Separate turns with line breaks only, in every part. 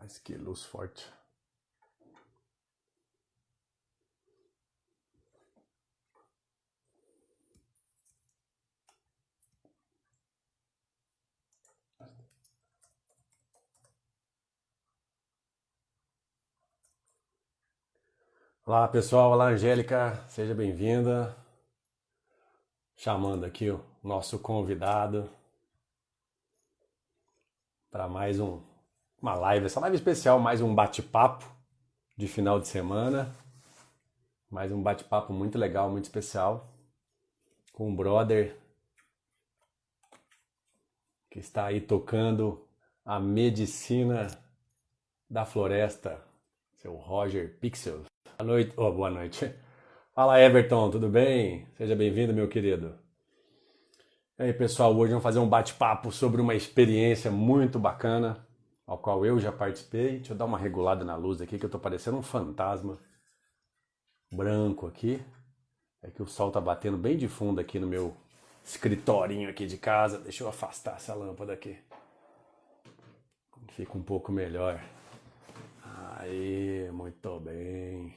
Mas que luz forte. Olá pessoal, olá Angélica, seja bem-vinda. Chamando aqui o nosso convidado para mais uma live, essa live especial, mais um bate-papo de final de semana. Mais um bate-papo muito legal, muito especial, com um brother que está aí tocando a medicina da floresta, seu Roger Pixel. Boa noite, boa noite. Fala Everton, tudo bem? Seja bem-vindo, meu querido. E aí, pessoal, hoje vamos fazer um bate-papo sobre uma experiência muito bacana, ao qual eu já participei. Deixa eu dar uma regulada na luz aqui, que eu tô parecendo um fantasma branco aqui. É que o sol tá batendo bem de fundo aqui no meu escritorinho aqui de casa. Deixa eu afastar essa lâmpada aqui. Fica um pouco melhor. Aí, muito bem.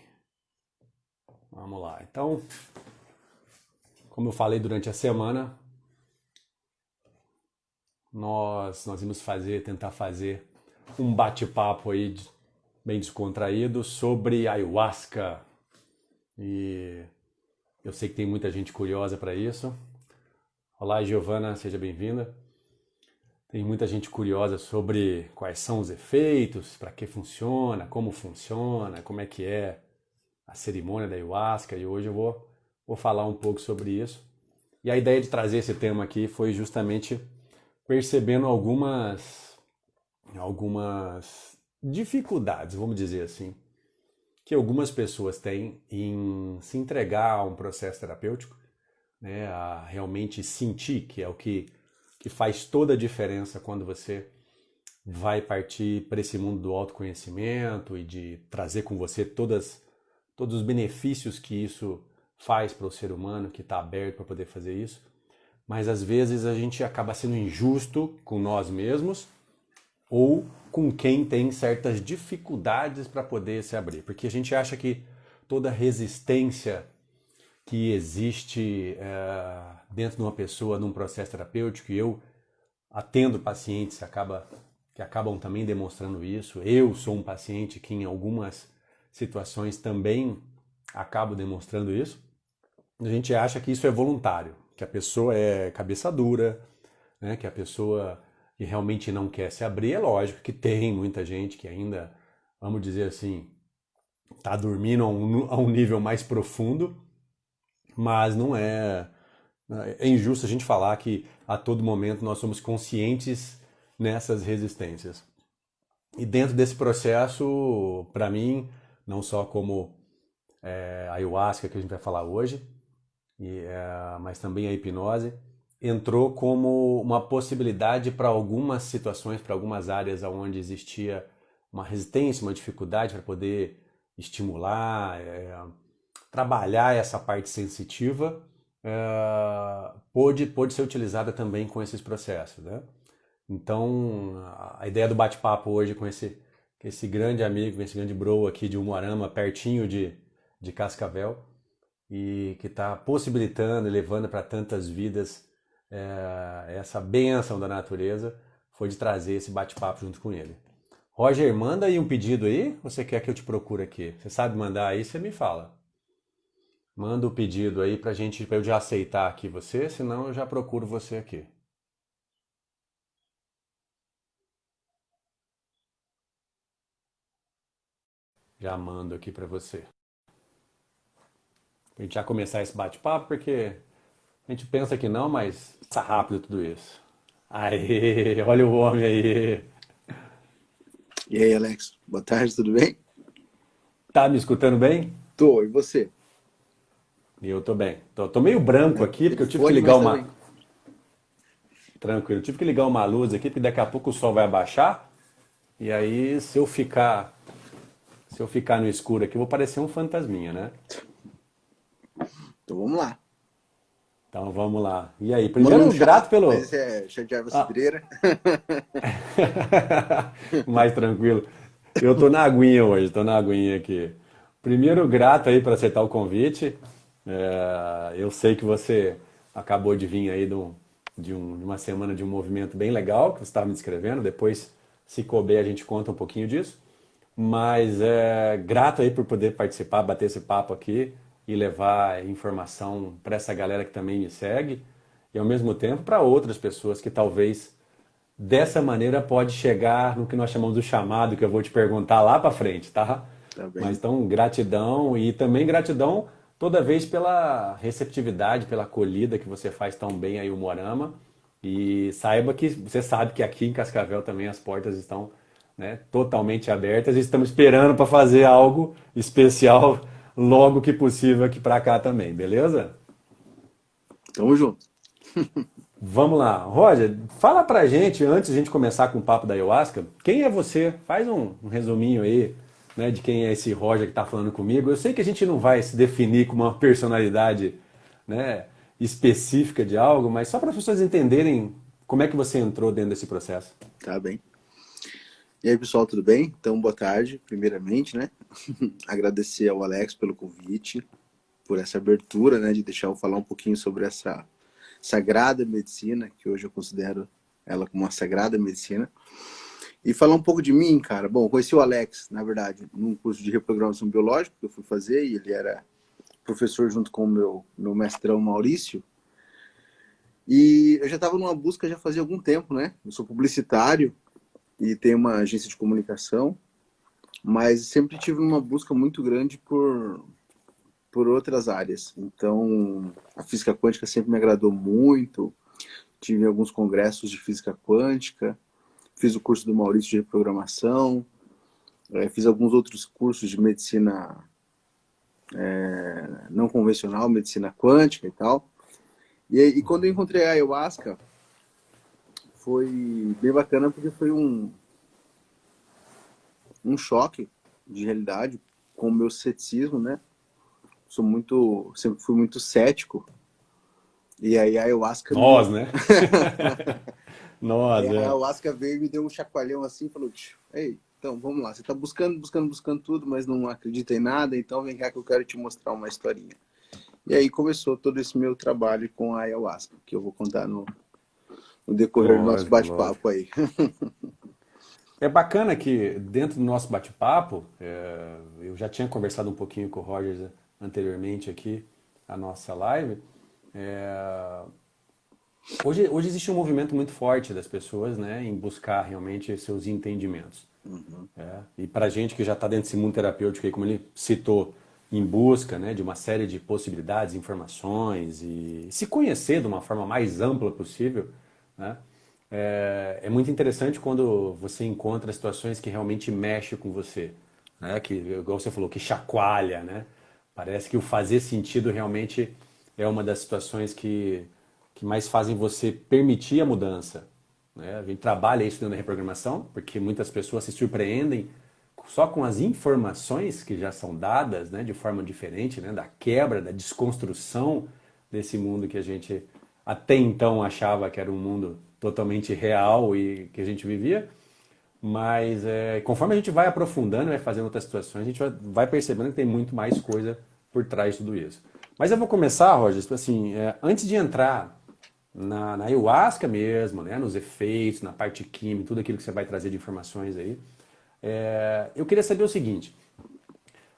Vamos lá. Então, como eu falei durante a semana, nós vamos tentar fazer um bate-papo aí bem descontraído sobre ayahuasca. E eu sei que tem muita gente curiosa para isso. Olá, Giovana, seja bem-vinda. Tem muita gente curiosa sobre quais são os efeitos, para que funciona, como é que é a cerimônia da ayahuasca, e hoje eu vou falar um pouco sobre isso. E a ideia de trazer esse tema aqui foi justamente percebendo algumas dificuldades, vamos dizer assim, que algumas pessoas têm em se entregar a um processo terapêutico, né, a realmente sentir, que é o que faz toda a diferença quando você vai partir para esse mundo do autoconhecimento e de trazer com você todos os benefícios que isso faz para o ser humano que está aberto para poder fazer isso. Mas às vezes a gente acaba sendo injusto com nós mesmos ou com quem tem certas dificuldades para poder se abrir. Porque a gente acha que toda resistência que existe dentro de uma pessoa, num processo terapêutico, e eu atendo pacientes que acabam também demonstrando isso. Eu sou um paciente que em algumas situações também acabo demonstrando isso. A gente acha que isso é voluntário, que a pessoa é cabeça dura, né, que a pessoa que realmente não quer se abrir. É lógico que tem muita gente que ainda, vamos dizer assim, está dormindo a um nível mais profundo, mas não é... É injusto a gente falar que a todo momento nós somos conscientes nessas resistências. E dentro desse processo, para mim, não só como a ayahuasca que a gente vai falar hoje, mas também a hipnose, entrou como uma possibilidade para algumas situações, para algumas áreas onde existia uma resistência, uma dificuldade para poder estimular, trabalhar essa parte sensitiva, pôde ser utilizada também com esses processos, né? Então, a ideia do bate-papo hoje com esse grande amigo, esse grande bro aqui de Umuarama, pertinho de Cascavel, e que está possibilitando e levando para tantas vidas essa bênção da natureza, foi de trazer esse bate-papo junto com ele. Roger, manda aí um pedido aí, você quer que eu te procure aqui? Você sabe mandar aí, você me fala. Manda o pedido aí pra eu já aceitar aqui você, senão eu já procuro você aqui. Já mando aqui pra você. Pra gente já começar esse bate-papo, porque a gente pensa que não, mas passa rápido tudo isso. Aê, olha o homem aí.
E aí, Alex? Boa tarde, tudo bem?
Tá me escutando bem?
Tô, e você?
Eu tô bem. Tô meio branco
Né?
aqui, porque eu tive que
Telefone,
ligar
mas tá bem.
uma. Tranquilo, eu tive que ligar uma luz aqui, porque daqui a pouco o sol vai abaixar. E aí, se eu ficar no escuro aqui, eu vou parecer um fantasminha, né?
Então vamos lá.
Então vamos lá. E aí,
Tomando um
primeiro,
chá,
grato
mas
pelo.
esse é chá de erva
Ah,
cidreira.
mais tranquilo. Eu tô na aguinha hoje, tô na aguinha aqui. Primeiro, grato aí por aceitar o convite. Eu sei que você acabou de vir aí de uma semana de um movimento bem legal que você estava me descrevendo. Depois, se couber, a gente conta um pouquinho disso. Mas grato aí por poder participar, bater esse papo aqui e levar informação para essa galera que também me segue e ao mesmo tempo para outras pessoas que talvez dessa maneira pode chegar no que nós chamamos do chamado, que eu vou te perguntar lá para frente, tá?
Tá
Mas
bem?
então, gratidão e também gratidão toda vez pela receptividade, pela acolhida que você faz tão bem aí o Morama. E saiba que você sabe que aqui em Cascavel também as portas estão, né, totalmente abertas e estamos esperando para fazer algo especial logo que possível aqui para cá também, beleza?
Tamo junto.
Vamos lá. Roger, fala pra gente, antes de a gente começar com o papo da ayahuasca, quem é você? Faz um resuminho aí, né, de quem é esse Roger que está falando comigo. Eu sei que a gente não vai se definir como uma personalidade, né, específica de algo, mas só para as pessoas entenderem como é que você entrou dentro desse processo.
Tá bem. E aí, pessoal, tudo bem? Então, boa tarde, primeiramente, né? Agradecer ao Alex pelo convite, por essa abertura, né, de deixar eu falar um pouquinho sobre essa sagrada medicina, que hoje eu considero ela como uma sagrada medicina. E falar um pouco de mim, cara. Bom, eu conheci o Alex, na verdade, num curso de reprogramação biológica que eu fui fazer, e ele era professor junto com o meu mestrão Maurício. E eu já estava numa busca já fazia algum tempo, né? Eu sou publicitário e tenho uma agência de comunicação, mas sempre tive uma busca muito grande por outras áreas. Então, a física quântica sempre me agradou muito. Tive alguns congressos de física quântica, fiz o curso do Maurício de reprogramação, fiz alguns outros cursos de medicina não convencional, medicina quântica e tal. E quando eu encontrei a ayahuasca, foi bem bacana porque foi um choque de realidade com o meu ceticismo, né? Sempre fui muito cético. E aí a ayahuasca
Nós, né? Nós,
aí a
é.
ayahuasca veio e me deu um chacoalhão assim e falou: ei, então vamos lá, você tá buscando tudo, mas não acredita em nada, então vem cá que eu quero te mostrar uma historinha. E aí começou todo esse meu trabalho com a ayahuasca, que eu vou contar no decorrer do nosso
Lógico, lógico.
bate-papo aí.
É bacana que dentro do nosso bate-papo, eu já tinha conversado um pouquinho com o Roger anteriormente aqui, a nossa live. é, hoje existe um movimento muito forte das pessoas, né, em buscar realmente seus entendimentos.
Uhum.
E para gente que já está dentro desse mundo terapêutico, aí, como ele citou, em busca, né, de uma série de possibilidades, informações e se conhecer de uma forma mais ampla possível, né, é muito interessante quando você encontra situações que realmente mexem com você, né, que, igual você falou, que chacoalha, né? Parece que o fazer sentido realmente é uma das situações que mais fazem você permitir a mudança, né? A gente trabalha isso dentro da reprogramação, porque muitas pessoas se surpreendem só com as informações que já são dadas, né, de forma diferente, né, da quebra, da desconstrução desse mundo que a gente até então achava que era um mundo totalmente real e que a gente vivia. Mas conforme a gente vai aprofundando, vai fazendo outras situações, a gente vai percebendo que tem muito mais coisa por trás de tudo isso. Mas eu vou começar, Roger, assim, antes de entrar na ayahuasca mesmo, né, nos efeitos, na parte química, tudo aquilo que você vai trazer de informações aí, eu queria saber o seguinte,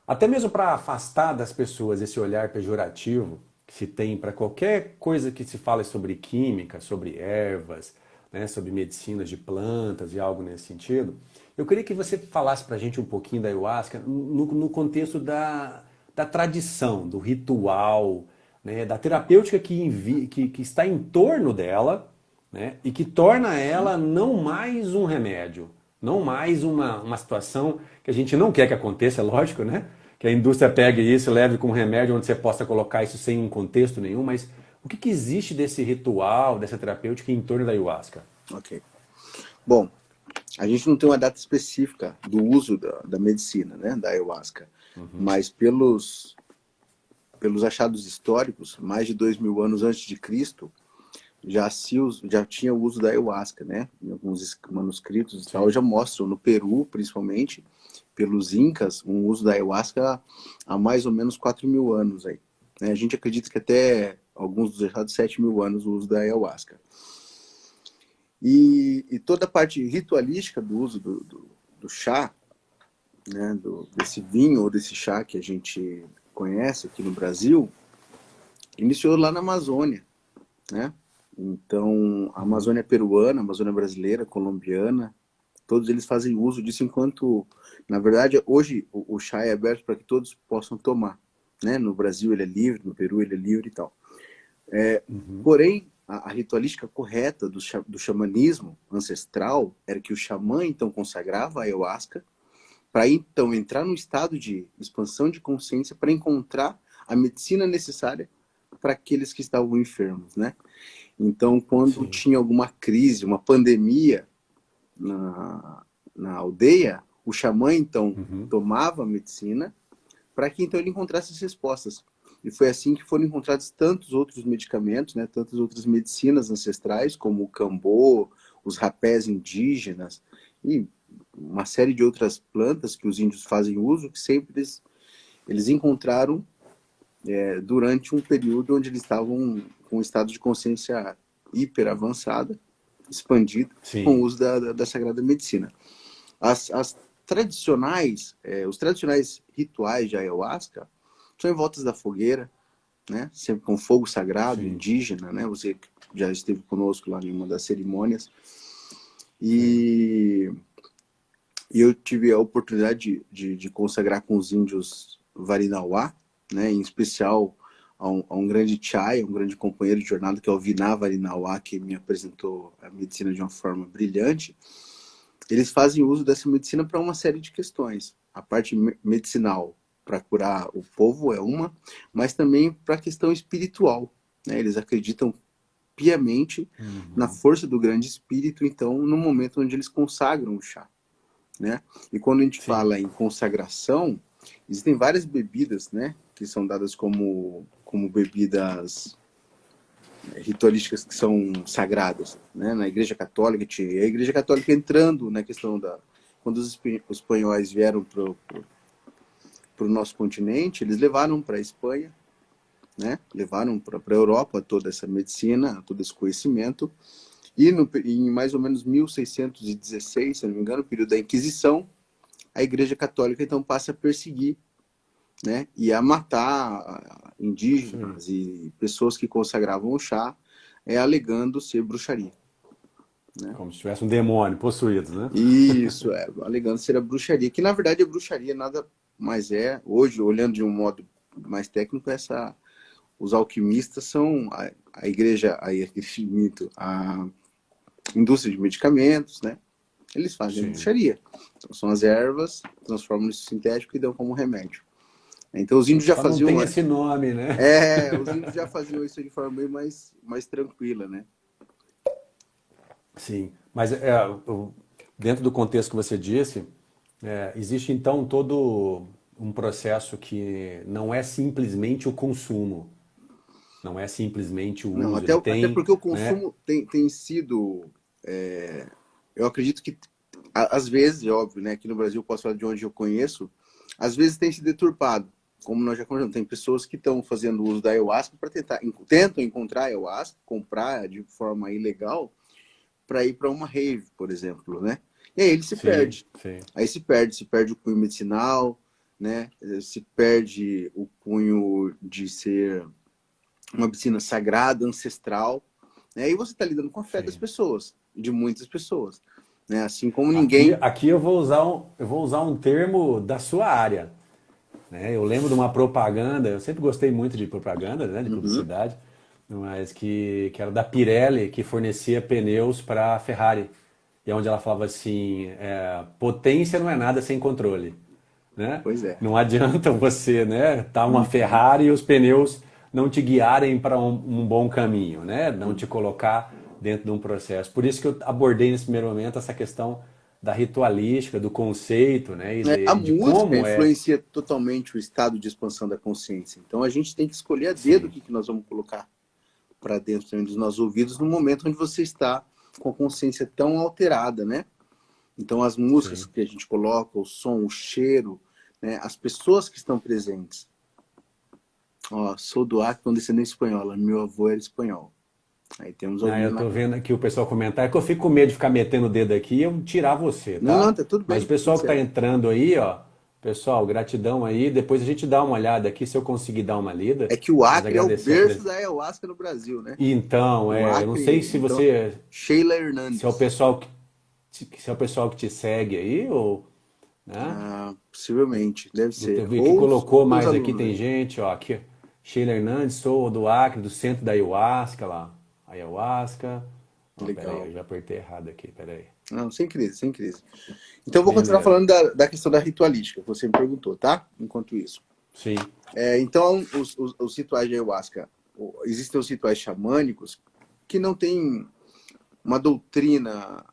até mesmo para afastar das pessoas esse olhar pejorativo que se tem para qualquer coisa que se fala sobre química, sobre ervas, né, sobre medicinas de plantas e algo nesse sentido, eu queria que você falasse para a gente um pouquinho da ayahuasca no contexto da tradição, do ritual, né, da terapêutica que está em torno dela, né, e que torna ela não mais um remédio, não mais uma situação que a gente não quer que aconteça, é lógico, né? Que a indústria pegue isso e leve como remédio onde você possa colocar isso sem um contexto nenhum, mas o que existe desse ritual, dessa terapêutica em torno da ayahuasca?
Ok. Bom, a gente não tem uma data específica do uso da medicina, né, da ayahuasca, mas pelos achados históricos, mais de 2000 anos antes de Cristo, já tinha o uso da ayahuasca, né? Em alguns manuscritos e tal
Sim.
já mostram, no Peru, principalmente, pelos Incas, um uso da ayahuasca há mais ou menos 4.000 anos aí. Né? A gente acredita que até alguns dos errados 7.000 anos o uso da ayahuasca. E toda a parte ritualística do uso do chá, né? Desse vinho ou desse chá que a gente conhece aqui no Brasil, iniciou lá na Amazônia, né? Então, a
Uhum.
Amazônia peruana, a Amazônia brasileira, colombiana, todos eles fazem uso disso enquanto, na verdade, hoje o chá é aberto para que todos possam tomar, né? No Brasil ele é livre, no Peru ele é livre e tal.
Uhum.
Porém, a ritualística correta do xamanismo ancestral era que o xamã então consagrava a ayahuasca para então entrar num estado de expansão de consciência para encontrar a medicina necessária para aqueles que estavam enfermos, né? Então, quando
Sim.
tinha alguma crise, uma pandemia na aldeia, o xamã então
Uhum.
tomava a medicina para que então ele encontrasse as respostas. E foi assim que foram encontrados tantos outros medicamentos, né, tantas outras medicinas ancestrais, como o cambô, os rapés indígenas e uma série de outras plantas que os índios fazem uso, que sempre eles encontraram durante um período onde eles estavam com um estado de consciência hiper avançada, expandido, com o
Sim.
uso da Sagrada Medicina. As tradicionais, os tradicionais rituais de ayahuasca são em voltas da fogueira, né? Sempre com fogo sagrado,
Sim.
indígena, né? Você já esteve conosco lá em uma das cerimônias.
Sim.
E, e eu tive a oportunidade de consagrar com os índios Varinauá, né? Em especial a um grande chai, um grande companheiro de jornada, que é o Viná Varinauá, que me apresentou a medicina de uma forma brilhante. Eles fazem uso dessa medicina para uma série de questões. A parte medicinal para curar o povo é uma, mas também para a questão espiritual. Né? Eles acreditam piamente na
Uhum.
força do grande espírito, então, no momento onde eles consagram o chá. Né? E quando a gente
Sim.
fala em consagração, existem várias bebidas, né, que são dadas como bebidas ritualísticas que são sagradas, né? Na Igreja Católica tinha a Igreja Católica entrando na questão da quando os espanhóis vieram para o nosso continente, eles levaram para a Espanha, né? Levaram para a Europa toda essa medicina, todo esse conhecimento. E em mais ou menos 1616, se não me engano, no período da Inquisição, a Igreja Católica então passa a perseguir, né? E a matar
Sim.
indígenas e pessoas que consagravam o chá, alegando ser bruxaria. Né?
Como se tivesse um demônio possuído, né?
Isso, alegando ser a bruxaria, que na verdade a bruxaria nada mais é, hoje, olhando de um modo mais técnico, os alquimistas são a igreja, a indústria de medicamentos, né? Eles fazem
Sim.
bruxaria. Então, são as ervas, transformam isso em sintético e dão como remédio. Então os índios já
Só não tem
faziam,
esse nome, né?
os índios já faziam isso de forma bem mais tranquila, né?
Sim. Mas dentro do contexto que você disse, existe então todo um processo que não é simplesmente o consumo, não é simplesmente o
Não,
uso.
até,
Ele
até
tem,
porque o
né?
consumo tem sido. Eu acredito que, às vezes, é óbvio, né? Aqui no Brasil, eu posso falar de onde eu conheço, às vezes tem se deturpado. Como nós já conversamos, tem pessoas que estão fazendo uso da ayahuasca para tentam encontrar ayahuasca, comprar de forma ilegal, para ir para uma rave, por exemplo, né? E aí ele se
Sim,
perde.
sim,
Aí se perde o cunho medicinal, né? Se perde o cunho de ser uma piscina sagrada, ancestral. Né? E você está lidando com a fé das
sim.
pessoas, de muitas pessoas. Né? Assim como
Aqui,
ninguém.
aqui eu vou usar um termo da sua área, né? Eu lembro de uma propaganda, eu sempre gostei muito de propaganda, né, de
Uhum.
publicidade, mas que era da Pirelli, que fornecia pneus para a Ferrari. E onde ela falava assim, potência não é nada sem controle, né?
Pois é.
Não adianta você, né, tá uma
Uhum.
Ferrari e os pneus não te guiarem para um bom caminho, né? Não te
Uhum.
colocar dentro de um processo. Por isso que eu abordei nesse primeiro momento essa questão da ritualística, do conceito, né, e
A
de
música
como é.
influencia totalmente o estado de expansão da consciência. Então a gente tem que escolher a dedo o
Sim,
que nós vamos colocar. para dentro também dos nossos ouvidos no momento onde você está com a consciência tão alterada, né? Então, as músicas
Sim.
que a gente coloca, o som, o cheiro, né? As pessoas que estão presentes. Ó, sou do Acre com descendência espanhola, meu avô era espanhol. Aí temos
Ah,
alguém
eu
lá.
tô vendo aqui o pessoal comentar, é que eu fico com medo de ficar metendo o dedo aqui e eu tirar você,
Não, não,
tá?
tá tudo
Mas o
bem, tudo
pessoal que tá
certo.
entrando aí, ó, pessoal, gratidão aí. Depois a gente dá uma olhada aqui, se eu conseguir dar uma lida.
É que o
Mas
Acre é o
agradecer a
berço
presença.
da ayahuasca no Brasil, né?
Então,
O
eu não sei
Acre,
se
então,
você,
Sheila
se é o
Hernandes.
pessoal se é o pessoal que te segue aí, ou, né?
Ah, possivelmente, deve ser.
Eu vi que
Ou
colocou
os
mais aqui,
alunos
tem
aí.
gente, ó, aqui, Sheila Hernandes, sou do Acre, do centro da Ayahuasca lá. Ayahuasca. Ó, peraí, eu
Legal.
já apertei errado aqui, peraí.
Não, sem crise, sem crise. Então, eu vou continuar
Beleza.
falando da questão da ritualística, que você me perguntou, tá? Enquanto isso.
Sim,
Então, os rituais de ayahuasca, existem os rituais xamânicos que não têm uma doutrina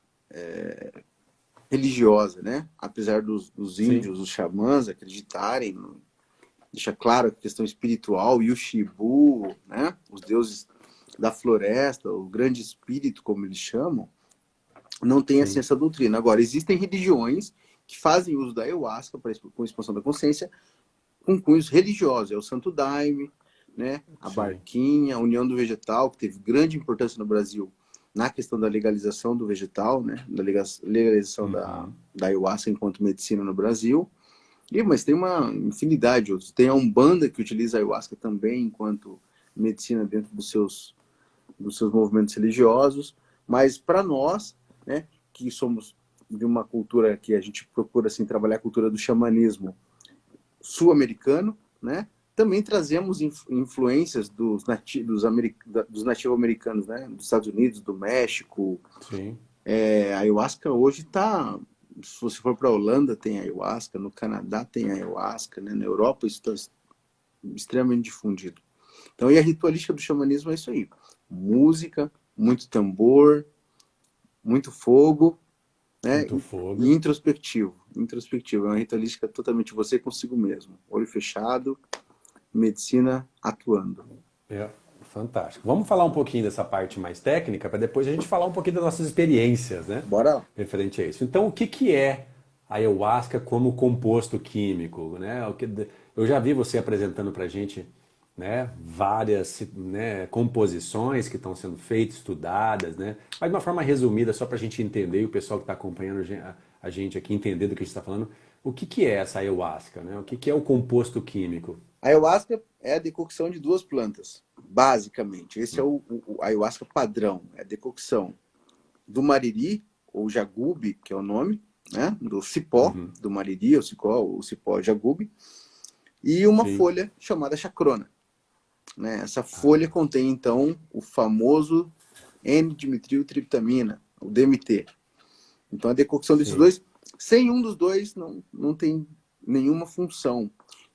religiosa, né? Apesar dos
sim,
índios, os xamãs acreditarem, deixa claro a questão espiritual, e o Xibu, né? Os deuses da floresta, o grande espírito, como eles chamam, não tem assim,
sim,
essa doutrina. Agora, existem religiões que fazem uso da ayahuasca com expansão da consciência com cunhos religiosos. É o Santo Daime, né? A
sim.
Barquinha, a União do Vegetal, que teve grande importância no Brasil na questão da legalização do vegetal, né? Da legalização
Uhum.
da ayahuasca enquanto medicina no Brasil. Mas tem uma infinidade de outros. Tem a Umbanda, que utiliza a ayahuasca também enquanto medicina dentro dos seus movimentos religiosos. Mas para nós, né, que somos de uma cultura que a gente procura assim, trabalhar a cultura do xamanismo sul-americano, né, também trazemos influências dos nativo-americanos, né, dos Estados Unidos, do México.
Sim,
A ayahuasca hoje está, se você for para a Holanda, tem ayahuasca, no Canadá tem ayahuasca, né, na Europa isso está extremamente difundido. Então, e a ritualística do xamanismo é isso aí. Música, muito tambor, muito fogo, né?
muito
E
fogo.
introspectivo. Introspectivo. É uma ritualística totalmente você consigo mesmo. Olho fechado, medicina atuando.
É, fantástico. Vamos falar um pouquinho dessa parte mais técnica, para depois a gente falar um pouquinho das nossas experiências, né?
Bora lá.
Referente a isso. Então, o que que é a ayahuasca como composto químico, né? Eu já vi você apresentando para a gente, né, várias, né, composições que estão sendo feitas, estudadas, né? Mas de uma forma resumida, só para a gente entender e o pessoal que está acompanhando a gente aqui entender do que a gente está falando, o que que é essa ayahuasca, né? O que que é o composto químico?
A ayahuasca é a decocção de duas plantas, basicamente. Esse é o ayahuasca padrão. É a decocção do mariri, ou jagube, que é o nome, né? Do cipó,
Uhum.
do mariri, o cipó jagube, e uma
Sim.
folha chamada chacrona. Né? Essa folha contém, então, o famoso N-dimetiltriptamina, o DMT. Então, a decocção desses
Sim,
dois, sem um dos dois, não tem nenhuma função.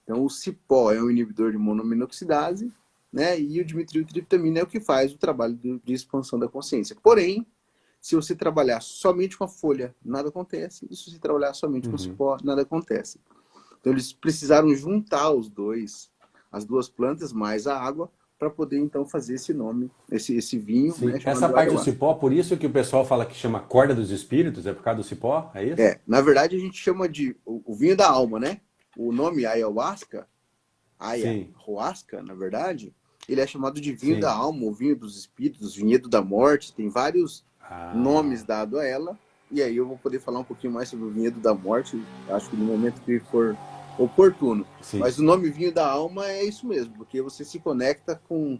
Então, o cipó é um inibidor de monoaminoxidase, né? E o dimetiltriptamina é o que faz o trabalho de expansão da consciência. Porém, se você trabalhar somente com a folha, nada acontece. E se você trabalhar somente com o cipó, nada acontece. Então, eles precisaram juntar os dois, as duas plantas, mais a água, para poder, então, fazer esse nome, esse vinho, né,
sim. Essa
chamado
parte do
ayahuasca.
cipó, por isso que o pessoal fala que chama corda dos espíritos, é por causa do cipó, é isso?
Na verdade, a gente chama de o vinho da alma, né? O nome ayahuasca,
Sim,
ayahuasca, na verdade, ele é chamado de vinho da
sim.
alma, o vinho dos espíritos, vinhedo da morte, tem vários nomes
Ah,
dados a ela, e aí eu vou poder falar um pouquinho mais sobre o vinhedo da morte, acho que no momento que for oportuno.
sim.
Mas o nome vinho da alma é isso mesmo, porque você se conecta com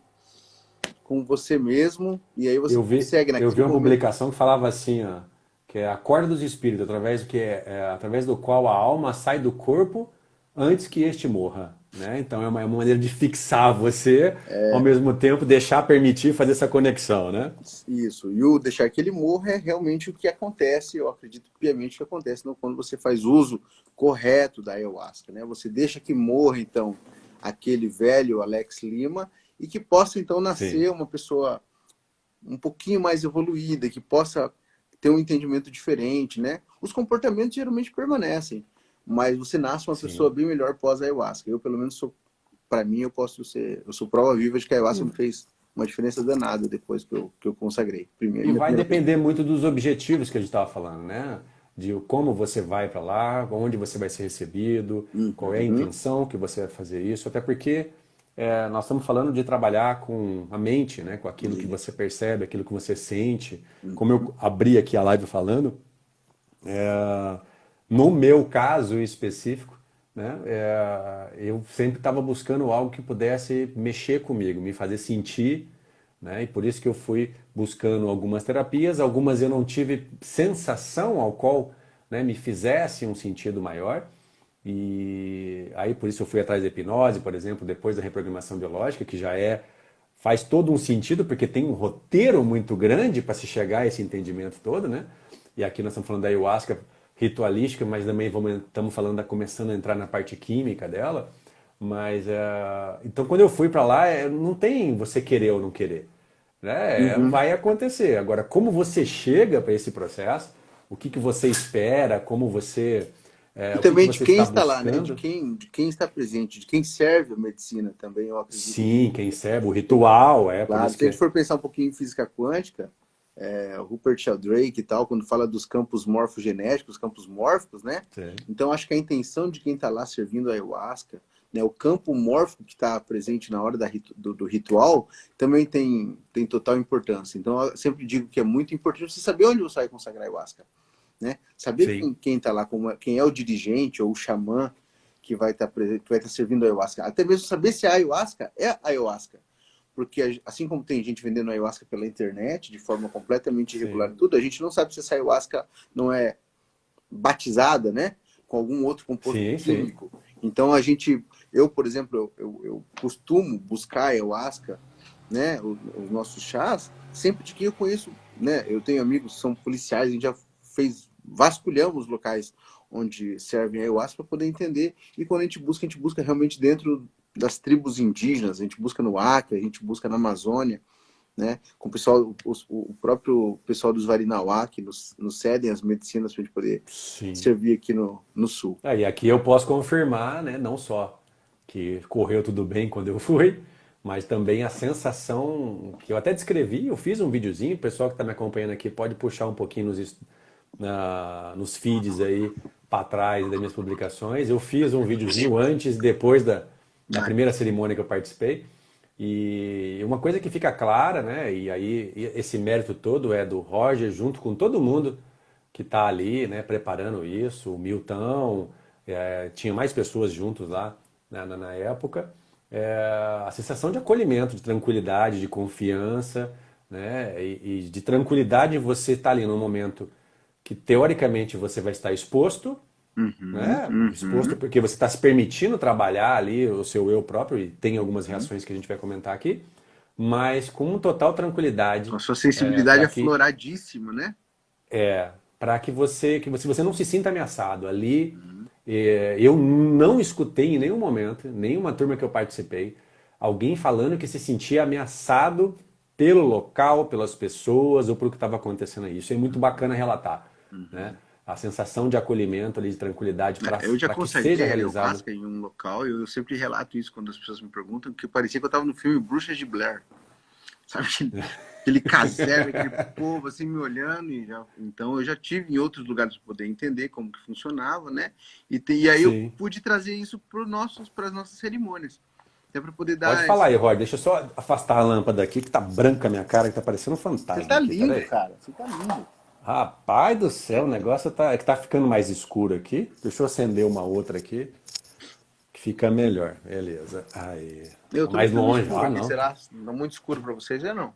você mesmo, e aí você consegue
Eu vi
naquele
uma
momento.
publicação que falava assim, ó, que é a corda dos espíritos, através do qual a alma sai do corpo antes que este morra, né? Então é uma maneira de fixar você, ao mesmo tempo deixar permitir fazer essa conexão, né?
Isso. E o deixar que ele morra é realmente o que acontece, eu acredito piamente que acontece quando você faz uso correto da ayahuasca, né? Você deixa que morra, então, aquele velho Alex Lima e que possa, então,
Sim,
nascer uma pessoa um pouquinho mais evoluída, que possa ter um entendimento diferente, né? Os comportamentos geralmente permanecem, mas você nasce uma pessoa
sim.
bem melhor pós ayahuasca. Eu, pelo menos, para mim, eu sou prova viva de que a ayahuasca me fez. uma diferença danada depois que eu consagrei. Primeiro,
E
minha
vai
primeira vez.
depender muito dos objetivos que a gente estava falando, né? De como você vai para lá, onde você vai ser recebido, qual é a
Uhum.
intenção que você vai fazer isso, até porque nós estamos falando de trabalhar com a mente, né? Com aquilo que você
Isso.
percebe, aquilo que você sente. Como
Uhum.
eu abri aqui a live falando, é, no meu caso específico, né? Eu sempre estava buscando algo que pudesse mexer comigo, me fazer sentir, né? E por isso que eu fui buscando algumas terapias, algumas eu não tive sensação ao qual, né, me fizesse um sentido maior. E aí por isso eu fui atrás da hipnose, por exemplo, depois da reprogramação biológica, que já faz todo um sentido, porque tem um roteiro muito grande para se chegar a esse entendimento todo, né? E aqui nós estamos falando da ayahuasca ritualística, mas também estamos falando começando a entrar na parte química dela. Mas então quando eu fui para lá, não tem você querer ou não querer, né?
Uhum.
Vai acontecer. Agora, como você chega para esse processo, o que que você espera,
E
o que que
também de
você
quem
está
está lá, né?
buscando?
De quem está presente, de quem serve a medicina também, eu acredito que,
Sim, quem serve, o ritual, por
claro,
isso
se a
que
gente for pensar um pouquinho em física quântica, o Rupert Sheldrake e tal, quando fala dos campos morfogenéticos, campos mórficos, né?
Sim,
Então, acho que a intenção de quem está lá servindo a ayahuasca, né, o campo mórfico que está presente na hora do ritual, também tem total importância. Então, eu sempre digo que é muito importante você saber onde você vai consagrar a ayahuasca, né? Saber
sim,
quem está lá, quem é o dirigente ou o xamã que vai estar presente, que vai estar servindo a ayahuasca. Até mesmo saber se a ayahuasca é a ayahuasca. Porque assim como tem gente vendendo ayahuasca pela internet de forma completamente irregular
sim,
e tudo, a gente não sabe se essa ayahuasca não é batizada, né, com algum outro composto
sim, sim.
químico. Então eu, por exemplo, eu costumo buscar ayahuasca, né, os nossos chás, sempre de quem eu conheço, né, eu tenho amigos que são policiais, a gente já vasculhamos locais onde servem ayahuasca para poder entender, e quando a gente busca realmente dentro das tribos indígenas, a gente busca no Acre, a gente busca na Amazônia, né? Com o pessoal, o próprio pessoal dos Varinauá, que nos cedem as medicinas para a gente poder
Sim.
servir aqui no sul.
E aqui eu posso confirmar, né, não só que correu tudo bem quando eu fui, mas também a sensação que eu até descrevi, eu fiz um videozinho, o pessoal que está me acompanhando aqui pode puxar um pouquinho nos feeds aí para trás das minhas publicações. Eu fiz um videozinho antes e depois da
Ah,
primeira cerimônia que eu participei. E uma coisa que fica clara, né? E aí esse mérito todo é do Roger junto com todo mundo que está ali, né, preparando isso, o Milton, tinha mais pessoas juntos lá, né, na época. A sensação de acolhimento, de tranquilidade, de confiança, né, e de tranquilidade você estar ali num momento que teoricamente você vai estar exposto,
uhum,
né? Exposto
uhum,
porque você está se permitindo trabalhar ali o seu eu próprio, e tem algumas
uhum.
reações que a gente vai comentar aqui, mas com total tranquilidade,
A sua sensibilidade
para que
afloradíssima, né?
se você não se sinta ameaçado ali.
Uhum.
Eu não escutei em nenhum momento, nenhuma turma que eu participei, alguém falando que se sentia ameaçado pelo local, pelas pessoas ou pelo que estava acontecendo aí. Isso é muito bacana relatar, né?
Uhum.
A sensação de acolhimento ali, de tranquilidade
Eu já
para que seja
consagrei
realizado.
ayahuasca em um local e eu sempre relato isso quando as pessoas me perguntam, que parecia que eu estava no filme Bruxas de Blair. Sabe aquele casebre, aquele povo assim me olhando. Então eu já tive em outros lugares para poder entender como que funcionava, né? E aí eu
Sim.
pude trazer isso para as nossas cerimônias. Até para poder
Pode
dar
falar aí,
essa.
Rod. Deixa eu só afastar a lâmpada aqui, que tá branca a minha cara, que tá parecendo um
Você
fantasma
tá
aqui.
lindo,
Peraí.
cara. Você tá lindo.
Rapaz do céu, o negócio é que tá ficando mais escuro aqui. Deixa eu acender uma outra aqui, que fica melhor. Beleza. Aí.
Eu
Tá
tô
mais
deixando
longe.
escuro
Ah,
aqui,
não.
será? Não muito escuro para vocês, é não?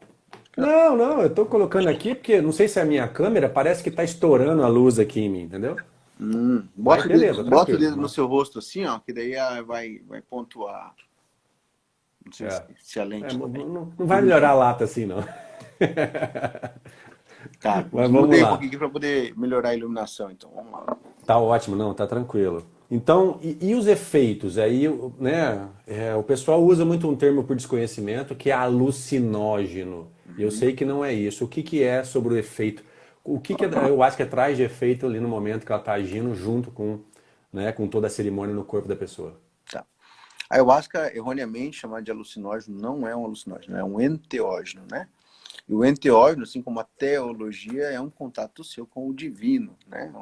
Não, não, eu tô colocando aqui porque não sei se é a minha câmera, parece que tá estourando a luz aqui em mim, entendeu? Mas beleza,
Bota o
tranquilo.
dedo no seu rosto assim, ó, que daí vai pontuar. Não sei
É.
se a lente
Não,
também.
não vai melhorar a lata assim, não.
Tá,
Mas vamos
mudei um
lá.
pouquinho aqui para poder melhorar a iluminação, então vamos lá.
Tá ótimo, não, tá tranquilo. Então, e os efeitos? Aí, né, o pessoal usa muito um termo por desconhecimento que é alucinógeno. E eu
Uhum.
sei que não é isso. O que que é sobre o efeito? O que que eu acho que traz de efeito ali no momento que ela está agindo junto com, né, com toda a cerimônia no corpo da pessoa?
Tá. A ayahuasca, erroneamente chamada de alucinógeno, não é um alucinógeno, é um enteógeno, né? E o enteógeno, assim como a teologia, é um contato seu com o divino, né?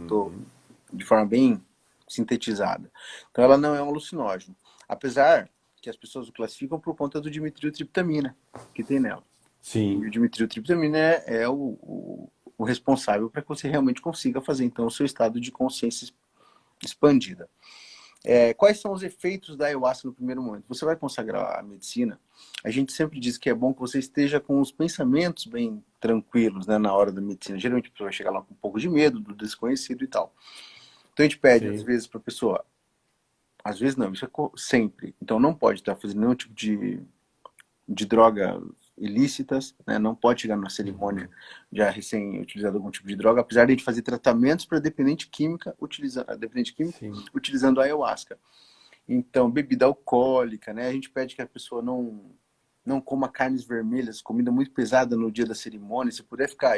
Tô
Uhum.
de forma bem sintetizada. Então ela não é um alucinógeno. Apesar que as pessoas o classificam por conta do dimetiltriptamina que tem nela. E
Sim,
o dimetiltriptamina é o responsável para que você realmente consiga fazer, então, o seu estado de consciência expandida. Quais são os efeitos da ayahuasca no primeiro momento? Você vai consagrar a medicina, a gente sempre diz que é bom que você esteja com os pensamentos bem tranquilos, né, na hora da medicina. Geralmente a pessoa vai chegar lá com um pouco de medo do desconhecido e tal. Então a gente pede, às
sim,
vezes, para a pessoa, às vezes não, isso é sempre. Então não pode estar fazendo nenhum tipo de droga ilícitas, né? Não pode chegar numa cerimônia
uhum.
já recém-utilizado algum tipo de droga, apesar de a gente fazer tratamentos para dependente químico
Sim,
utilizando a ayahuasca. Então, bebida alcoólica, né? A gente pede que a pessoa não coma carnes vermelhas, comida muito pesada no dia da cerimônia. Se puder ficar,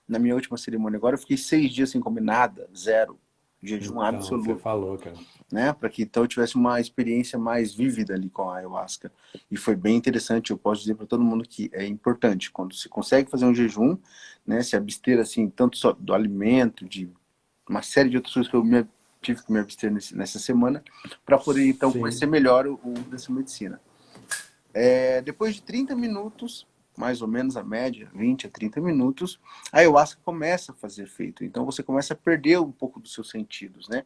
na minha última cerimônia agora, eu fiquei 6 dias sem comer nada, zero, jejum
então, você
absoluto,
falou, cara.
né? Para que então eu tivesse uma experiência mais vívida ali com a ayahuasca. E foi bem interessante. Eu posso dizer para todo mundo que é importante quando você consegue fazer um jejum, né? Se abster assim tanto só do alimento, de uma série de outras coisas que tive que me abster nessa semana, para poder então
Sim,
conhecer melhor o dessa medicina. Depois de 30 minutos, mais ou menos a média, 20 a 30 minutos, a ayahuasca começa a fazer efeito. Então você começa a perder um pouco dos seus sentidos, né?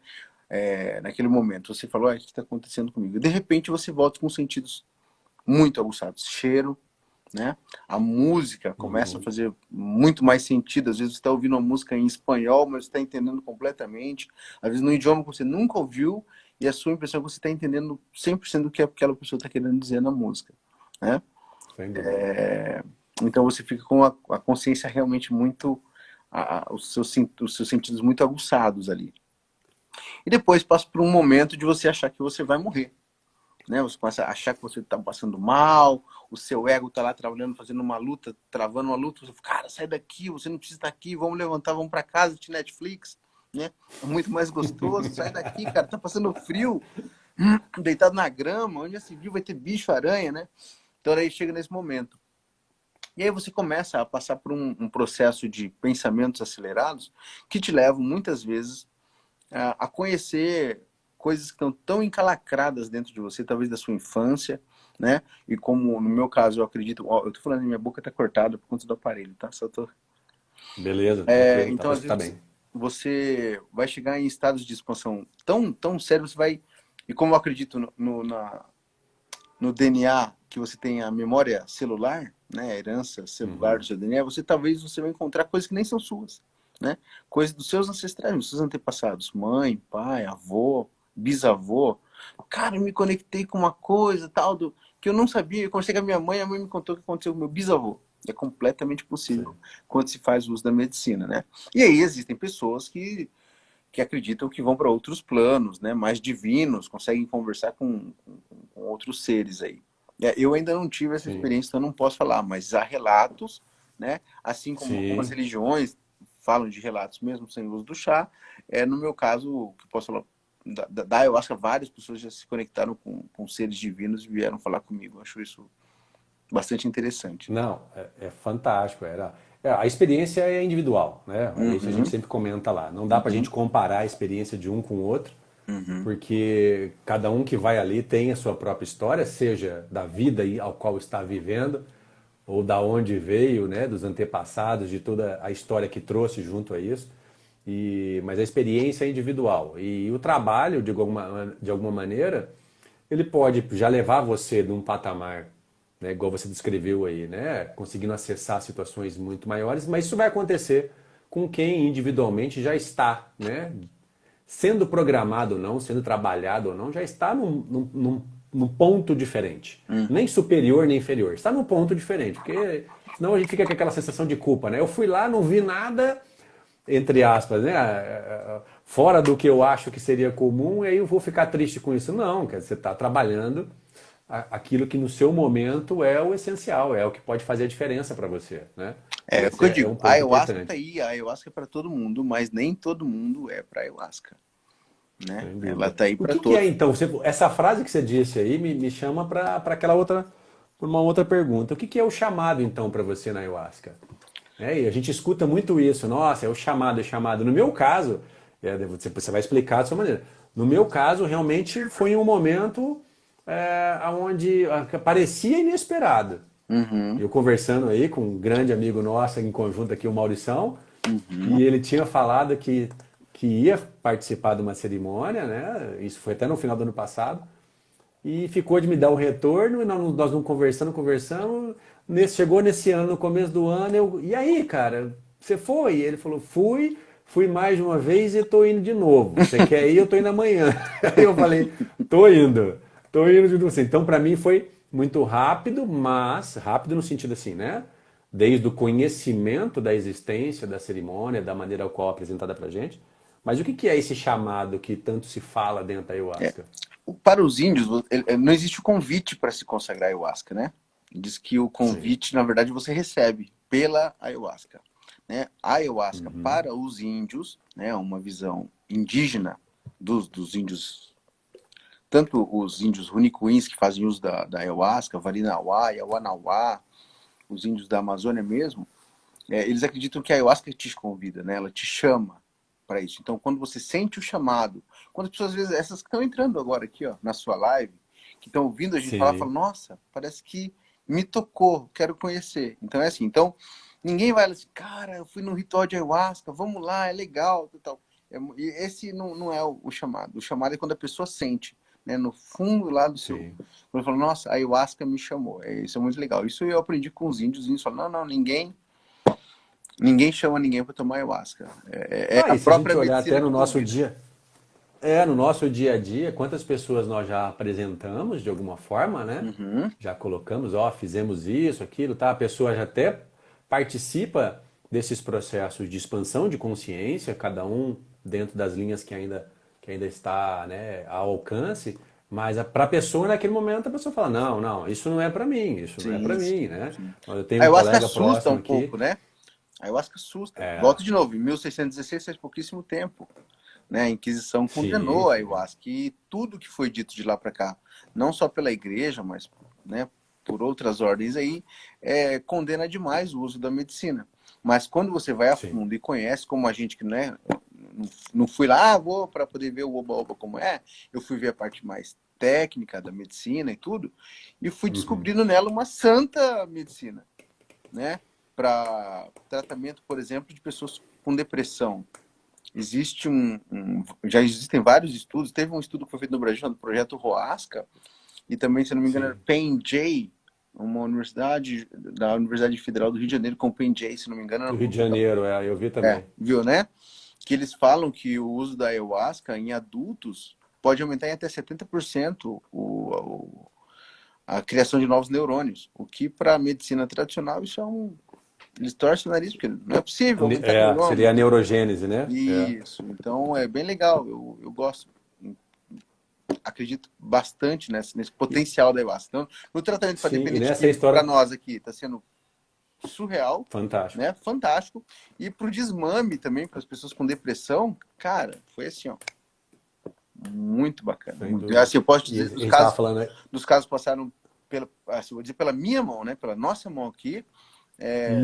Naquele momento, você falou, o que está acontecendo comigo? De repente você volta com sentidos muito aguçados. Cheiro, né? A música começa a
uhum.
fazer muito mais sentido. Às vezes você está ouvindo uma música em espanhol, mas você está entendendo completamente. Às vezes no idioma que você nunca ouviu, e a sua impressão é que você está entendendo 100% do que aquela pessoa está querendo dizer na música, né?
Sem dúvida.
Então você fica com a consciência realmente muito, os seus sentidos muito aguçados ali. E depois passa por um momento de você achar que você vai morrer, né? Você começa a achar que você está passando mal, o seu ego está lá trabalhando, fazendo uma luta, travando uma luta. Você fala, cara, sai daqui, você não precisa estar aqui, vamos levantar, vamos para casa de Netflix, né? É muito mais gostoso, sai daqui, cara, tá passando frio, deitado na grama, onde já se viu vai ter bicho, aranha, né? Então aí chega nesse momento. E aí você começa a passar por um processo de pensamentos acelerados que te levam muitas vezes a conhecer coisas que estão tão encalacradas dentro de você, talvez da sua infância, né? E como no meu caso, eu acredito, ó, eu tô falando, minha boca tá cortada por conta do aparelho, tá? Só tô...
Beleza, tranquilo, tá
Então,
para
às
escutar
vezes,
bem.
você vai chegar em estados de expansão tão sério, você vai... E como eu acredito no DNA, que você tem a memória celular, né? A herança celular do
Uhum.
seu DNA, talvez você vai encontrar coisas que nem são suas, né? Coisas dos seus ancestrais, dos seus antepassados, mãe, pai, avô, bisavô. Cara, eu me conectei com uma coisa tal que eu não sabia. Eu conversei com a mãe me contou o que aconteceu com o meu bisavô. É completamente possível
Sim,
quando se faz uso da medicina, né? E aí existem pessoas que acreditam que vão para outros planos, né, mais divinos, conseguem conversar com outros seres aí. Eu ainda não tive essa
sim,
experiência, então não posso falar, mas há relatos, né, assim como algumas
sim.
religiões falam de relatos mesmo sem uso do chá, no meu caso, que posso falar da ayahuasca, várias pessoas já se conectaram com seres divinos e vieram falar comigo. Eu acho isso bastante interessante.
Não, é fantástico. A experiência é individual, né? É isso a gente
Uhum,
sempre comenta lá. Não dá para a
uhum,
gente comparar a experiência de um com o outro,
uhum,
porque cada um que vai ali tem a sua própria história, seja da vida ao qual está vivendo, ou da onde veio, né? Dos antepassados, de toda a história que trouxe junto a isso. Mas a experiência é individual. E o trabalho, de alguma maneira, ele pode já levar você de um patamar, né, igual você descreveu aí, né, conseguindo acessar situações muito maiores, mas isso vai acontecer com quem individualmente já está, né, sendo programado ou não, sendo trabalhado ou não, já está num ponto diferente. Nem
uhum.
superior nem inferior. Está num ponto diferente, porque senão a gente fica com aquela sensação de culpa, né? Eu fui lá, não vi nada, entre aspas, né? Fora do que eu acho que seria comum, e aí eu vou ficar triste com isso. Não, quer dizer, você está trabalhando aquilo que no seu momento é o essencial, é o que pode fazer a diferença para você, né?
É o que
Esse
eu
é um
digo. A
ponto
ayahuasca tá
importante.
aí, a ayahuasca é para todo mundo, mas nem todo mundo é para ayahuasca. né?
Sem
Ela
dúvida.
tá aí
O
para
que que é
todos.
então? Essa frase que você disse aí me chama para aquela outra, para uma outra pergunta. O que que é o chamado então para você na ayahuasca? E a gente escuta muito isso. Nossa, é o chamado, é chamado. No meu caso, você vai explicar da sua maneira. No meu caso, realmente foi um momento onde parecia inesperado.
Uhum,
Eu conversando aí com um grande amigo nosso em conjunto aqui, o Maurição,
uhum.
e ele tinha falado que ia participar de uma cerimônia, né? Isso foi até no final do ano passado, e ficou de me dar o retorno, e nós não conversando, conversando. Chegou nesse ano, no começo do ano, e aí, cara, você foi? E ele falou, fui mais de uma vez e tô indo de novo. Você quer ir? Eu tô indo amanhã. Aí eu falei, tô indo de novo. Então, para mim foi muito rápido, mas rápido no sentido assim, né? Desde o conhecimento da existência da cerimônia, da maneira qual é apresentada pra gente. Mas o que que é esse chamado que tanto se fala dentro da
É.
ayahuasca?
Para os índios, não existe o convite para se consagrar ayahuasca, né? Diz que o
Sim.
convite, na verdade, você recebe pela ayahuasca, né? A ayahuasca para os índios, né? Uma visão indígena dos índios, tanto os índios runicuins que fazem uso da ayahuasca, Valinauá, Yawanauá, os índios da Amazônia mesmo, eles acreditam que a ayahuasca te convida, né? Ela te chama para isso. Então, quando você sente o chamado, quando as pessoas, às vezes, essas que estão entrando agora aqui, ó, na sua live, que estão ouvindo a gente falar,
Sim.
falam, nossa, parece que me tocou, quero conhecer. Então, é assim. Então, ninguém vai assim, cara, eu fui no ritual de ayahuasca, vamos lá, é legal, tal. E esse não é o chamado. O chamado é quando a pessoa sente, né, no fundo lá do seu...
Sim.
Quando fala, nossa, a ayahuasca me chamou. Isso é muito legal. Isso eu aprendi com os índios. Os índios falam, não, ninguém chama ninguém para tomar ayahuasca. É
Ah,
a
e se a
própria
gente olhar
medicina
até
que convida.
no nosso dia a dia, quantas pessoas nós já apresentamos de alguma forma, né?
Uhum.
Já colocamos, ó, fizemos isso, aquilo, tá? A pessoa já até participa desses processos de expansão de consciência, cada um dentro das linhas que ainda está, né, ao alcance, mas para a pessoa naquele momento a pessoa fala, não, não, isso não é para mim, isso não é para
Sim,
mim,
sim,
né?
sim.
Eu tenho
A
um
ayahuasca
colega
assusta
próximo
um
aqui,
pouco, né? A ayahuasca assusta. Volto de novo, em 1616 faz pouquíssimo tempo. Né? A Inquisição
sim,
condenou a
sim,
ayahuasca e tudo que foi dito de lá para cá, não só pela igreja, mas, né, por outras ordens aí, condena demais o uso da medicina. Mas quando você vai a
sim.
fundo e conhece, como a gente que não fui lá, vou para poder ver o oba-oba como é, eu fui ver a parte mais técnica da medicina e tudo, e fui descobrindo nela uma santa medicina, né? Para tratamento, por exemplo, de pessoas com depressão. Já existem vários estudos. Teve um estudo que foi feito no Brasil chamado Projeto Roasca, e também, se não me engano, era
Sim.
PenJ, uma universidade da Universidade Federal do Rio de Janeiro, com PenJ, se não me engano,
Do Rio de Janeiro, eu vi também.
viu, né? Que eles falam que o uso da ayahuasca em adultos pode aumentar em até 70% a criação de novos neurônios, o que para a medicina tradicional isso é eles torcem o nariz, porque não é possível aumentar
Seria
neurônio.
a neurogênese, né?
Isso, então é bem legal, eu gosto, acredito bastante nesse potencial da ayahuasca. Então, no tratamento para
Sim, e
dependente
nessa
químico, para
história,
nós aqui, está sendo surreal,
fantástico.
né? Fantástico. E para o desmame também, para as pessoas com depressão, cara, foi assim, ó, muito bacana.
Sem
Muito.
dúvida.
Assim, eu posso
E a
dizer,
gente estava falando, né?
dos casos passaram pela, assim, vou dizer pela minha mão, né? Pela nossa mão aqui,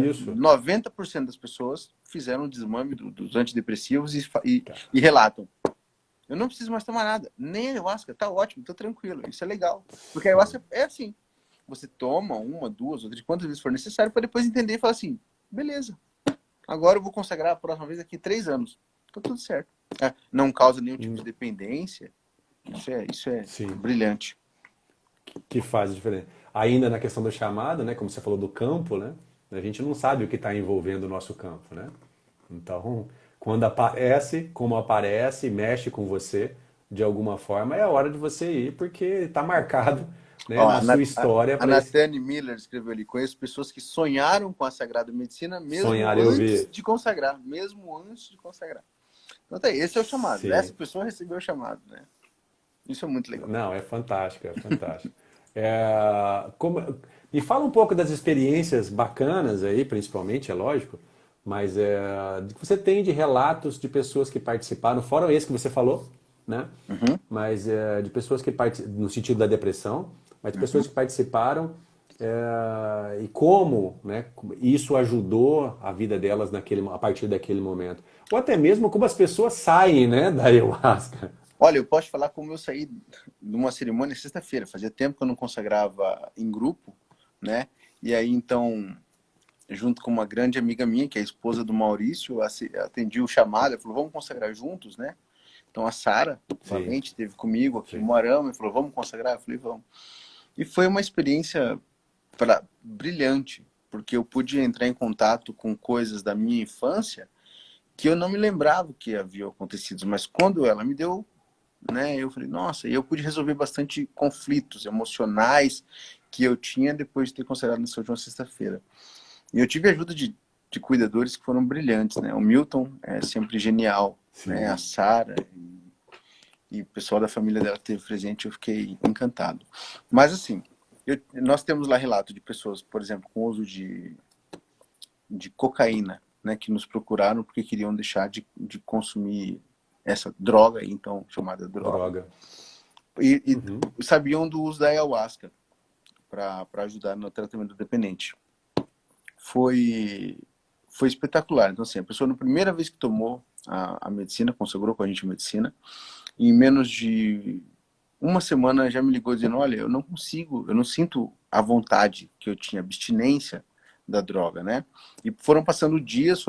Isso.
90% das pessoas fizeram desmame dos antidepressivos
Cara,
e relatam. Eu não preciso mais tomar nada. Nem ayahuasca, tá ótimo, tô tranquilo. Isso é legal. Porque a
sim.
ayahuasca é assim. Você toma uma, duas, outras, quantas vezes for necessário, para depois entender e falar assim, beleza. Agora eu vou consagrar a próxima vez daqui 3 anos. Tá tudo certo. Não causa nenhum tipo de dependência. Isso é
Sim,
brilhante.
que faz a diferença. Ainda na questão do chamado, né? Como você falou do campo, né? A gente não sabe o que está envolvendo o nosso campo, né? Então, quando aparece, como aparece, mexe com você de alguma forma, é a hora de você ir, porque está marcado, né,
Ó,
na sua história
a
para esse
Nathane Miller escreveu ali, conheço pessoas que sonharam com a Sagrada Medicina mesmo
sonhar. Eu
antes
vi.
de consagrar. Mesmo antes de consagrar. Então tá aí, esse é o chamado. Essa
Sim.
pessoa recebeu o chamado, né? Isso é muito legal.
Não, é fantástico, é fantástico. Me fala um pouco das experiências bacanas aí, principalmente, é lógico, mas que você tem de relatos de pessoas que participaram, fora esse que você falou, né?
Uhum.
Mas de pessoas que participam, no sentido da depressão, mas de pessoas que participaram e como, né, isso ajudou a vida delas a partir daquele momento. Ou até mesmo como as pessoas saem, né, da ayahuasca.
Olha, eu posso falar como eu saí de uma cerimônia sexta-feira. Fazia tempo que eu não consagrava em grupo, né? E aí, então, junto com uma grande amiga minha, que é a esposa do Maurício, eu atendi o chamado, ela falou, vamos consagrar juntos, né? Então, a Sara
Sim,
Valente esteve comigo aqui em
sim,
Moarama e falou, vamos consagrar? Eu falei, vamos. E foi uma experiência brilhante, porque eu pude entrar em contato com coisas da minha infância que eu não me lembrava que haviam acontecido, mas quando ela me deu, né, eu falei, nossa, e eu pude resolver bastante conflitos emocionais que eu tinha depois de ter consagrado nessa última sexta-feira. E eu tive a ajuda de cuidadores que foram brilhantes, né? O Milton é sempre genial, né? A
sim.
Sara e o pessoal da família dela que esteve presente, eu fiquei encantado. Mas assim, nós temos lá relato de pessoas, por exemplo, com uso de cocaína, né? Que nos procuraram porque queriam deixar de consumir essa droga, então chamada droga,
Droga. Uhum.
e sabiam do uso da ayahuasca para ajudar no tratamento do dependente. Foi espetacular. Então, assim, a pessoa, na primeira vez que tomou a medicina, consagrou com a gente a medicina, em menos de uma semana já me ligou dizendo, olha, eu não consigo, eu não sinto a vontade que eu tinha, abstinência da droga, né? E foram passando dias,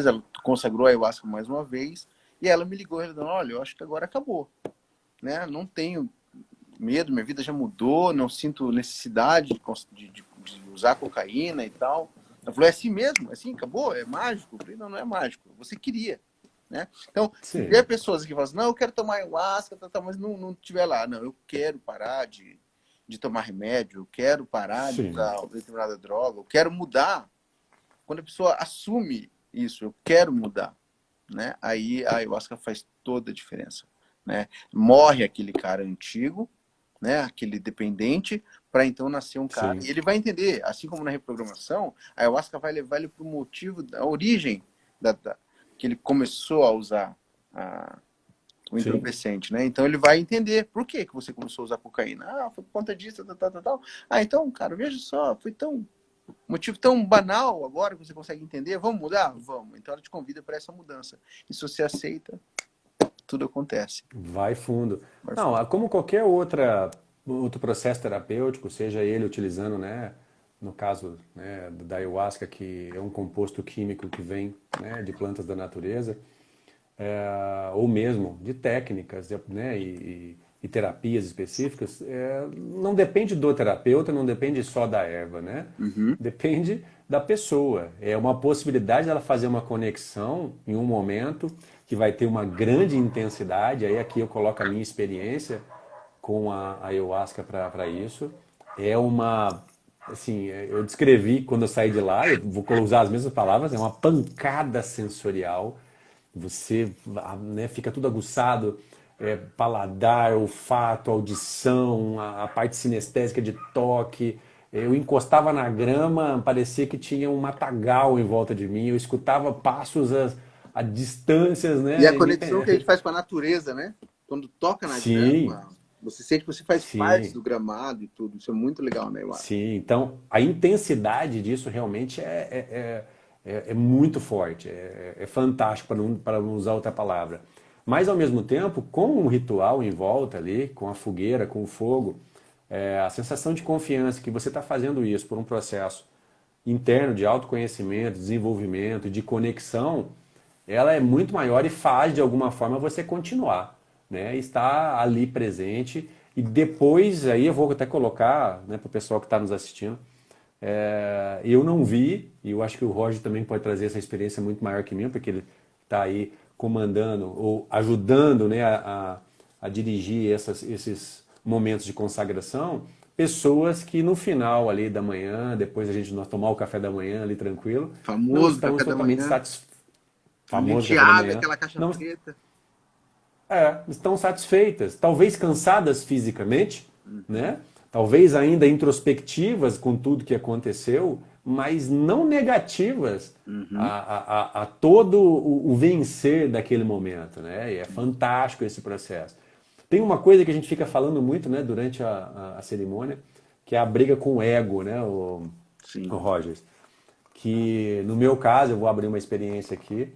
ela consagrou a ayahuasca mais uma vez, e ela me ligou, ela dizendo, olha, eu acho que agora acabou, né? Não tenho medo, minha vida já mudou, não sinto necessidade de usar cocaína e tal. Ela falou, é assim mesmo? É assim? Acabou? É mágico? Eu falei, não, não é mágico. Você queria, né? Então, se
Sim,
tiver pessoas que falam assim, não, eu quero tomar ayahuasca, mas não tiver lá, não, eu quero parar de tomar remédio, eu quero parar de
sim,
usar determinada droga, eu quero mudar. Quando a pessoa assume isso, eu quero mudar, né? Aí a ayahuasca faz toda a diferença, né? Morre aquele cara antigo, né? Aquele dependente, para então nascer um cara.
sim,
E ele vai entender, assim como na reprogramação, a ayahuasca vai levar ele para o motivo, da origem que ele começou a usar o
sim.
entorpecente, né? Então ele vai entender por que você começou a usar cocaína. Ah, foi por conta disso, tal, tal, tal, tal. Ah, então, cara, veja só, foi tão motivo tão banal agora que você consegue entender. Vamos mudar? Vamos. Então ela te convida para essa mudança. E se você aceita, tudo acontece.
Vai fundo.
Vai
Não,
fundo.
como qualquer outro processo terapêutico, seja ele utilizando, né, no caso, né, da ayahuasca, que é um composto químico que vem, né, de plantas da natureza, ou mesmo de técnicas, né, e terapias específicas, não depende do terapeuta, não depende só da erva, né?
Uhum.
Depende da pessoa. É uma possibilidade dela fazer uma conexão em um momento que vai ter uma grande intensidade. Aí aqui eu coloco a minha experiência com a ayahuasca para isso. É uma, assim, eu descrevi quando eu saí de lá, eu vou usar as mesmas palavras, é uma pancada sensorial. Você, né, fica tudo aguçado, paladar, olfato, audição, a parte sinestésica de toque. Eu encostava na grama, parecia que tinha um matagal em volta de mim. Eu escutava passos a distâncias,
E a
né?
conexão que a gente faz com a natureza, né? Quando toca na
Sim,
grama, você sente que você faz parte
sim,
do gramado e tudo. Isso é muito legal, né, eu acho.
sim. Então, a intensidade disso realmente é muito forte, é fantástico, para não usar outra palavra. Mas, ao mesmo tempo, com um ritual em volta ali, com a fogueira, com o fogo, a sensação de confiança que você está fazendo isso por um processo interno de autoconhecimento, desenvolvimento, de conexão, ela é muito maior e faz de alguma forma você continuar, né? Estar ali presente e depois aí eu vou até colocar, né, para o pessoal que está nos assistindo. Eu não vi, e eu acho que o Roger também pode trazer essa experiência muito maior que minha, porque ele está aí comandando ou ajudando, né, a dirigir esses momentos de consagração, pessoas que no final ali da manhã, depois nós tomar o café da manhã ali tranquilo, não
Famoso
estão
café da
totalmente
manhã, um litro
famoso
de
café da
água,
manhã,
aquela caixa
não
preta.
estão satisfeitas, talvez cansadas fisicamente, né? Talvez ainda introspectivas com tudo que aconteceu, mas não negativas a todo o vencer daquele momento, né? E é fantástico esse processo. Tem uma coisa que a gente fica falando muito, né, durante a cerimônia, que é a briga com o ego, né, o Rogers. Que no meu caso, eu vou abrir uma experiência aqui,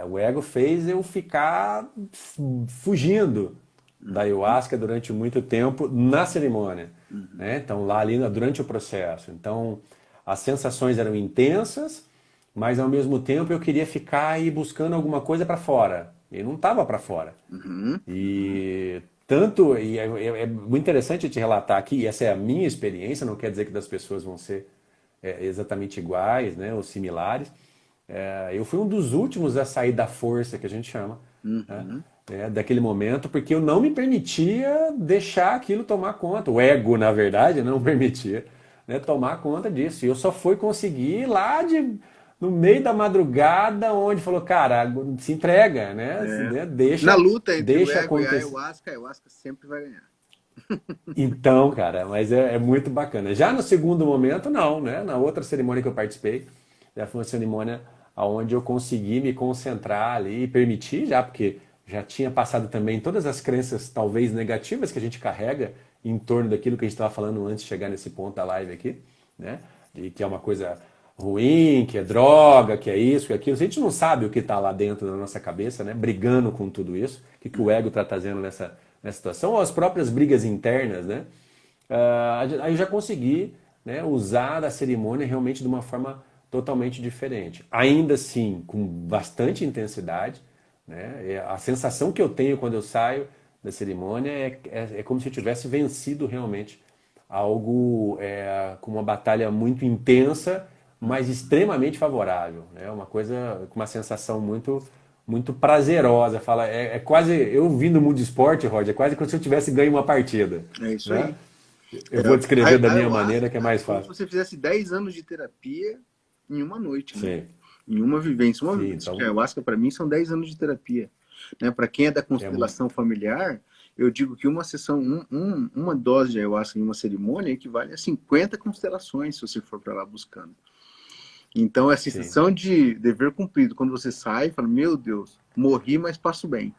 o ego fez eu ficar fugindo da ayahuasca durante muito tempo na cerimônia, né? Então lá ali durante o processo. Então as sensações eram intensas, mas ao mesmo tempo eu queria ficar aí buscando alguma coisa para fora. E não estava para fora. E tanto é muito interessante te relatar aqui, e essa é a minha experiência, não quer dizer que das pessoas vão ser exatamente iguais, né, ou similares. Eu fui um dos últimos a sair da força, que a gente chama, daquele momento, porque eu não me permitia deixar aquilo tomar conta. O ego, na verdade, não permitia, né, tomar conta disso. E eu só fui conseguir lá no meio da madrugada, onde falou, cara, se entrega, né? Deixa,
na luta entre o ego
acontecer.
e a ayahuasca sempre vai ganhar.
Então, cara, mas é muito bacana. Já no segundo momento, não, né? Na outra cerimônia que eu participei, já foi uma cerimônia onde eu consegui me concentrar ali e permitir, já, porque já tinha passado também todas as crenças talvez negativas que a gente carrega em torno daquilo que a gente estava falando antes de chegar nesse ponto da live aqui, né? E que é uma coisa ruim, que é droga, que é isso, que é aquilo. A gente não sabe o que está lá dentro da nossa cabeça, né? Brigando com tudo isso, o que o ego está trazendo nessa situação, ou as próprias brigas internas, né? Aí eu já consegui, né, usar a cerimônia realmente de uma forma totalmente diferente. Ainda assim, com bastante intensidade, né? A sensação que eu tenho quando eu saio da cerimônia é como se eu tivesse vencido realmente algo com uma batalha muito intensa, mas extremamente favorável. É uma coisa com uma sensação muito prazerosa. Quase, eu vim do mundo do esporte, Roger, é quase como se eu tivesse ganho uma partida.
É isso,
né?
aí.
Eu vou descrever da minha maneira, que é mais
como
fácil.
se você fizesse 10 anos de terapia em uma noite, né?
Sim.
Em uma vivência. Uma
Sim,
vivência.
então...
A ayahuasca, para mim, são 10 anos de terapia. Né? Para quem é da constelação familiar, eu digo que uma sessão, uma dose de ayahuasca em uma cerimônia equivale a 50 constelações, se você for para lá buscando. Então, essa sensação de dever cumprido, quando você sai, fala, meu Deus, morri, mas passo bem.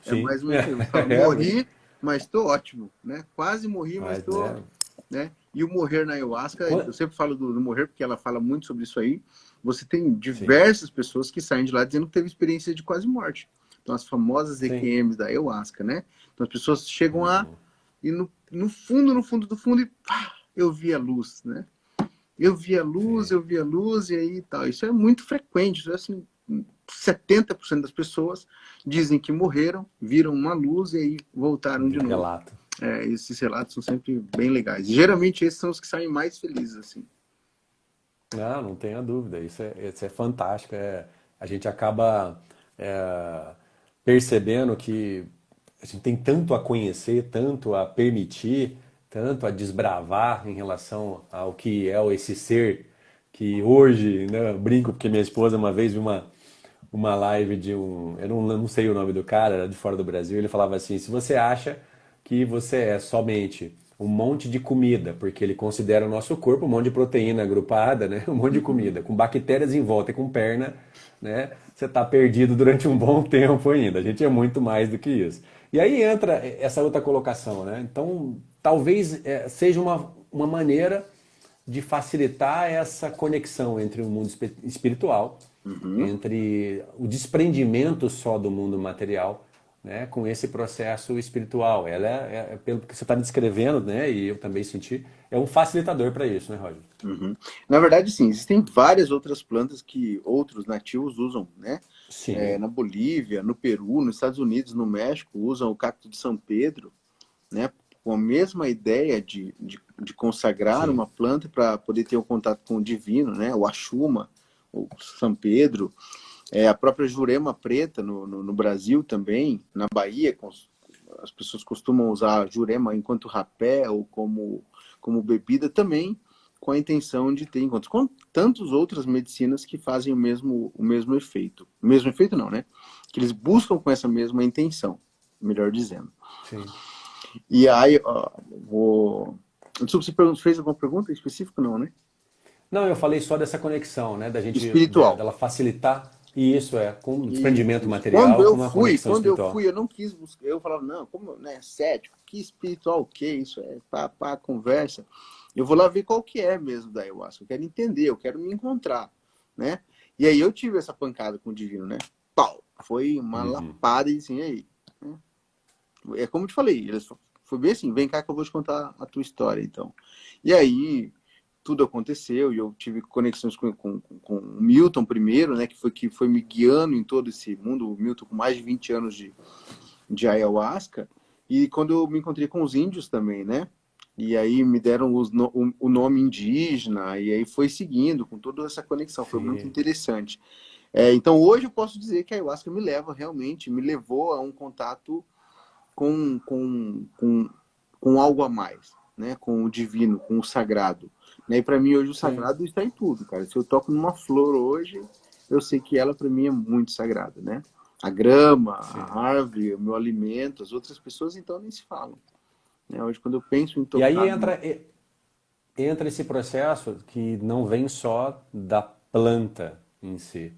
É mais ou menos isso. Fala, morri, mas estou ótimo, né? Quase morri, mas estou... Né? E o morrer na ayahuasca, eu sempre falo do morrer, porque ela fala muito sobre isso aí. Você tem diversas pessoas que saem de lá dizendo que teve experiência de quase morte. Então, as famosas EQMs da ayahuasca, né? Então, as pessoas chegam lá e no fundo do fundo, e pá, eu vi a luz, né? Eu vi a luz, e aí tal. Isso é muito frequente. Isso é assim, 70% das pessoas dizem que morreram, viram uma luz e aí voltaram de novo.
Relato.
Esses relatos são sempre bem legais. E, geralmente esses são os que saem mais felizes, assim.
Não tenha dúvida. Isso é fantástico. A gente acaba percebendo que a gente tem tanto a conhecer, tanto a permitir, tanto a desbravar em relação ao que é esse ser que hoje, né, eu brinco porque minha esposa uma vez viu uma live de eu não sei o nome do cara, era de fora do Brasil, ele falava assim, se você acha que você é somente um monte de comida, porque ele considera o nosso corpo um monte de proteína agrupada, né? Um monte de comida, com bactérias em volta e com perna, né? Você está perdido durante um bom tempo ainda. A gente é muito mais do que isso. E aí entra essa outra colocação, né? Então, talvez seja uma maneira de facilitar essa conexão entre o mundo espiritual, entre o desprendimento só do mundo material, né, com esse processo espiritual. Ela pelo que você está me descrevendo, né, e eu também senti, é um facilitador para isso, né, Roger?
Na verdade, sim, existem várias outras plantas que outros nativos usam, né?
Sim.
Na Bolívia, no Peru, nos Estados Unidos, no México, usam o cacto de São Pedro, né? Com a mesma ideia de consagrar uma planta para poder ter um contato com o divino, né? O Axuma, o São Pedro. A própria Jurema Preta no Brasil também, na Bahia, as pessoas costumam usar a Jurema enquanto rapé ou como bebida também, com a intenção de ter encontros com tantas outras medicinas que fazem o mesmo efeito. O mesmo efeito não, né? Que eles buscam com essa mesma intenção, melhor dizendo.
Sim.
E aí, Desculpa, você fez alguma pergunta específica, não, né?
Não, eu falei só dessa conexão, né? Da gente,
Espiritual.
dela facilitar. E isso é, com um desprendimento
Isso. Quando
material, com
eu
uma
fui,
conexão
quando eu
espiritual.
fui, eu não quis buscar. Eu falava, não, como, né, cético, que espiritual, o que isso é? Pá, conversa. Eu vou lá ver qual que é mesmo da ayahuasca. Eu quero entender, eu quero me encontrar, né? E aí eu tive essa pancada com o divino, né? Pau! Foi uma
Uhum.
lapada e assim, e aí? Né? É como eu te falei, foi bem assim, vem cá que eu vou te contar a tua história, então. E aí, tudo aconteceu e eu tive conexões com o Milton primeiro, né, que foi me guiando em todo esse mundo, o Milton com mais de 20 anos de ayahuasca, e quando eu me encontrei com os índios também, né, e aí me deram o nome indígena, e aí foi seguindo com toda essa conexão, foi muito
Sim,
interessante. Então hoje eu posso dizer que a ayahuasca me leva realmente, me levou a um contato com, com, com, com algo a mais, né? Com o divino, com o sagrado. Né? E para mim hoje o
sim,
sagrado está em tudo, cara. Se eu toco numa flor hoje, eu sei que ela para mim é muito sagrada, né? A grama, a
sim.
árvore, o meu alimento, as outras pessoas então nem se falam. Né? Hoje quando eu penso em
E aí
tocar numa...
entra esse processo que não vem só da planta em si,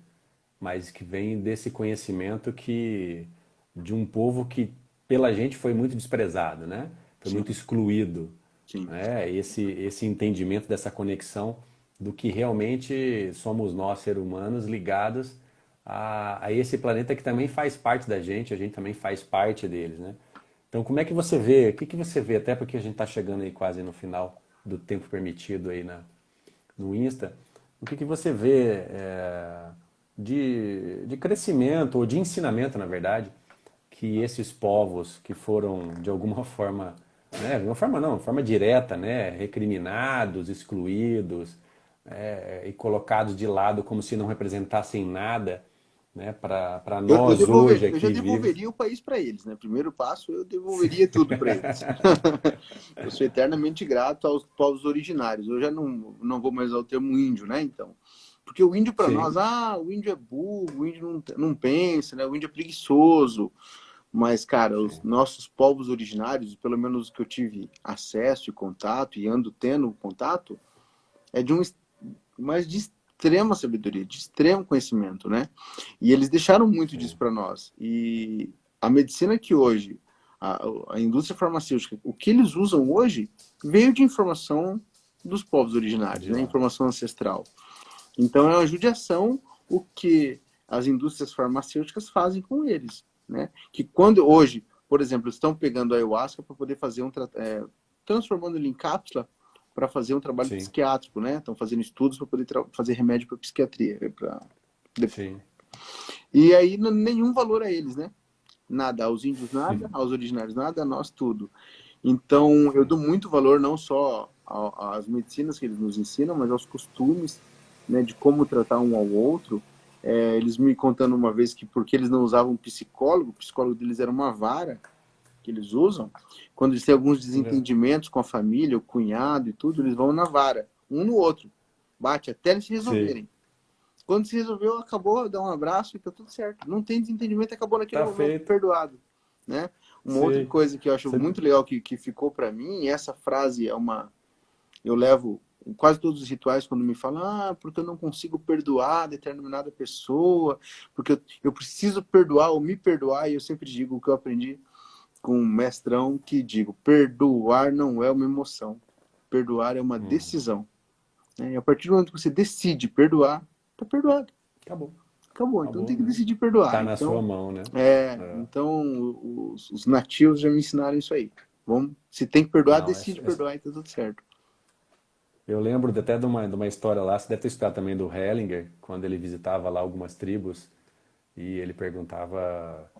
mas que vem desse conhecimento que de um povo que pela gente foi muito desprezado, né? Foi
Sim,
muito excluído,
sim.
né? Esse entendimento dessa conexão do que realmente somos nós, seres humanos, ligados a esse planeta que também faz parte da gente, a gente também faz parte deles, né? Então, como é que você vê, o que que você vê, até porque a gente está chegando aí quase no final do tempo permitido aí no Insta, o que que você vê de crescimento, ou de ensinamento, na verdade, que esses povos que foram, de alguma forma, né, de uma forma não, de forma direta, né, recriminados, excluídos, e colocados de lado como se não representassem nada, né, para nós hoje
Eu já
aqui vives.
devolveria o país para eles, né? Primeiro passo, eu devolveria tudo para eles. Eu sou eternamente grato aos povos originários. Eu já não vou mais usar o termo índio, né? Então, porque o índio para nós,
Sim,
o índio é burro, o índio não pensa, né? O índio é preguiçoso. Mas, cara, os
sim,
nossos povos originários, pelo menos os que eu tive acesso e contato e ando tendo contato, é de um mas de extrema sabedoria, de extremo conhecimento, né? E eles deixaram muito disso
sim.
para nós. E a medicina que hoje, a indústria farmacêutica, o que eles usam hoje, veio de informação dos povos originários,
De
né?
lá.
Informação ancestral. Então é uma judiação o que as indústrias farmacêuticas fazem com eles, né? Que quando hoje, por exemplo, estão pegando a ayahuasca para poder fazer transformando ele em cápsula para fazer um trabalho
Sim,
psiquiátrico, né? Estão fazendo estudos para poder fazer remédio para psiquiatria,
sim.
e aí nenhum valor a eles, né? Nada, aos índios nada, aos originários nada, a nós tudo. Então eu dou muito valor não só às medicinas que eles nos ensinam, mas aos costumes, né, de como tratar um ao outro. Eles me contando uma vez que porque eles não usavam psicólogo, o psicólogo deles era uma vara que eles usam, quando eles têm alguns
É.
desentendimentos com a família, o cunhado e tudo, eles vão na vara, um no outro, bate até eles se
Sim.
resolverem. Quando se resolveu, acabou, dá um abraço e tá tudo certo. Não tem desentendimento, acabou naquele
Tá
momento,
feito.
perdoado, né? Uma outra
Sim.
coisa que eu acho
Você-
muito legal que ficou para mim, e essa frase eu levo em quase todos os rituais quando me falam, porque eu não consigo perdoar determinada pessoa, porque eu preciso perdoar ou me perdoar, e eu sempre digo o que eu aprendi com um mestrão que digo, perdoar não é uma emoção, perdoar é uma decisão. Né? E a partir do momento que você decide perdoar, tá perdoado.
Acabou.
Acabou. Então tem
Acabou,
que
né?
decidir perdoar.
Tá na sua
Então,
mão, né? É.
então os nativos já me ensinaram isso aí. Vamos, se tem que perdoar,
Não,
decide perdoar e tá tudo certo.
eu lembro até de uma história lá, você deve ter escutado também do Hellinger, quando ele visitava lá algumas tribos e ele perguntava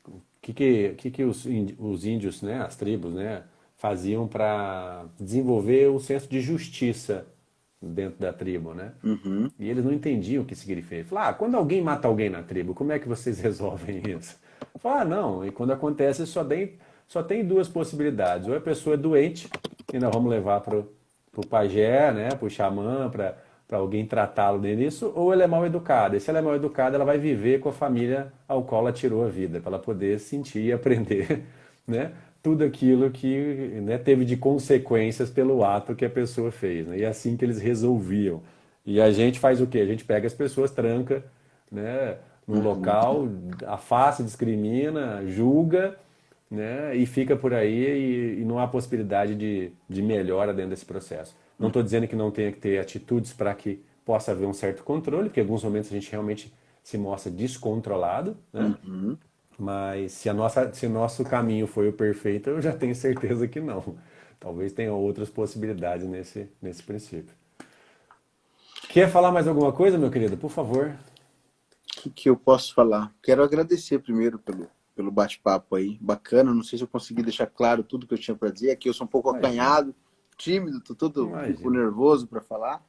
o que os índios, né, as tribos, né, faziam para desenvolver um senso de justiça dentro da tribo, né?
Uhum.
E eles não entendiam o que significa. Ele falou, quando alguém mata alguém na tribo, como é que vocês resolvem isso? Fala, não, e quando acontece só tem duas possibilidades. Ou a pessoa é doente, e nós vamos levar pro pajé, né, pro xamã, para alguém tratá-lo nisso, ou ela é mal educada. E se ela é mal educada, ela vai viver com a família ao qual ela tirou a vida, para ela poder sentir e aprender, né? tudo aquilo que, né, teve de consequências pelo ato que a pessoa fez, né? E é assim que eles resolviam. E a gente faz o quê? A gente pega as pessoas, tranca, né, num
Uhum.
local, afasta, discrimina, julga, né, e fica por aí e não há possibilidade de melhora dentro desse processo. Não estou dizendo que não tenha que ter atitudes para que possa haver um certo controle, porque em alguns momentos a gente realmente se mostra descontrolado, né?
Uhum.
Mas se o nosso caminho foi o perfeito, eu já tenho certeza que não. Talvez tenha outras possibilidades nesse princípio. Quer falar mais alguma coisa, meu querido? Por favor.
Que eu posso falar? Quero agradecer primeiro pelo bate-papo aí, bacana. Não sei se eu consegui deixar claro tudo que eu tinha para dizer. Aqui eu sou um pouco
Imagina,
acanhado, tímido, tô todo, fico
imagina.
nervoso para falar.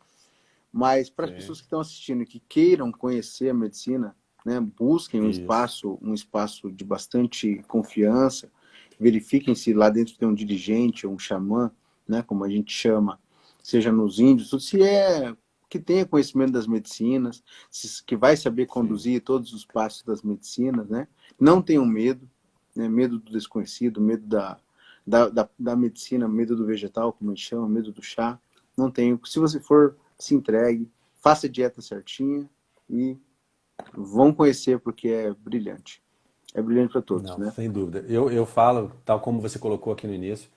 Mas para as
Sim,
pessoas que estão assistindo e que queiram conhecer a medicina, né, busquem
isso.
um espaço de bastante confiança. Verifiquem se lá dentro tem um dirigente ou um xamã, né, como a gente chama, seja nos índios, se é que tenha conhecimento das medicinas, que vai saber
Sim,
conduzir todos os passos das medicinas, né? Não tenham medo, né? Medo do desconhecido, medo da medicina, medo do vegetal, como a gente chama, medo do chá. Não tenho. Se você for, se entregue, faça a dieta certinha e vão conhecer porque é brilhante. É brilhante para todos,
não,
né?
sem dúvida. Eu falo, tal como você colocou aqui no início,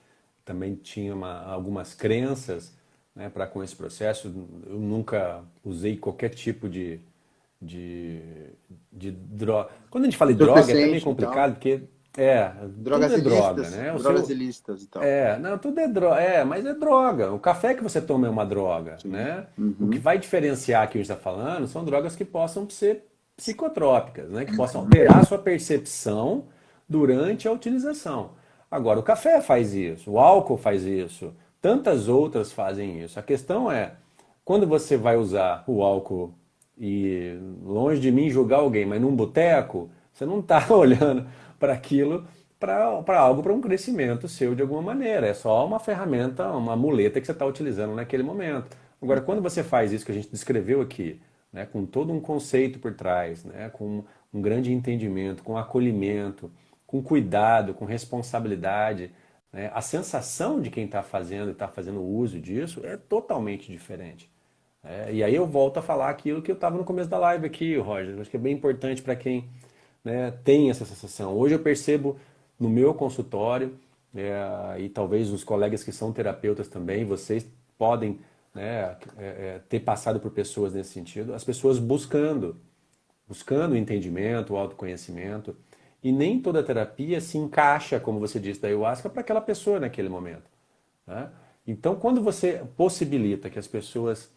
também tinha algumas crenças, né, para com esse processo. Eu nunca usei qualquer tipo de, de droga. Quando a gente fala de droga, é até meio
Entorpecente e tal.
complicado, porque tudo
Drogas
é droga,
ilícitas,
né? O
drogas
seu,
ilícitas e tal.
não, tudo é droga, mas é droga. O café que você toma é uma droga,
Sim.
né? O que
Uhum.
vai diferenciar aqui o que a gente está falando são drogas que possam ser psicotrópicas, né? Que possam alterar a sua percepção durante a utilização. Agora, o café faz isso, o álcool faz isso, tantas outras fazem isso. A questão é, quando você vai usar o álcool e longe de mim julgar alguém, mas num boteco, você não está olhando para aquilo para algo, para um crescimento seu de alguma maneira. É só uma ferramenta, uma muleta que você está utilizando naquele momento. Agora, quando você faz isso que a gente descreveu aqui, né, com todo um conceito por trás, né, com um grande entendimento, com acolhimento, com cuidado, com responsabilidade, né, a sensação de quem está fazendo e está fazendo uso disso é totalmente diferente. E aí eu volto a falar aquilo que eu estava no começo da live aqui, Roger. Acho que é bem importante para quem, né, tem essa sensação. Hoje eu percebo no meu consultório, e talvez os colegas que são terapeutas também, vocês podem, né, ter passado por pessoas nesse sentido, as pessoas buscando entendimento, autoconhecimento, e nem toda terapia se encaixa, como você disse, da ayahuasca para aquela pessoa naquele momento, né? Então, quando você possibilita que as pessoas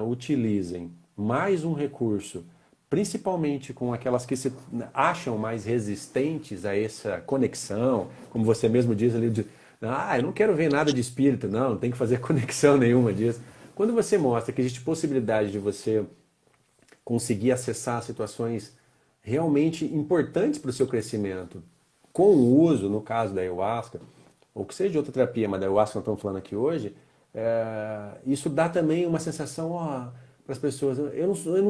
utilizem mais um recurso, principalmente com aquelas que se acham mais resistentes a essa conexão, como você mesmo diz ali, eu não quero ver nada de espírito, não tem que fazer conexão nenhuma disso. Quando você mostra que existe possibilidade de você conseguir acessar situações realmente importantes para o seu crescimento com o uso, no caso da ayahuasca, ou que seja de outra terapia, mas da ayahuasca que nós estamos falando aqui hoje, isso dá também uma sensação para as pessoas, eu não sou eu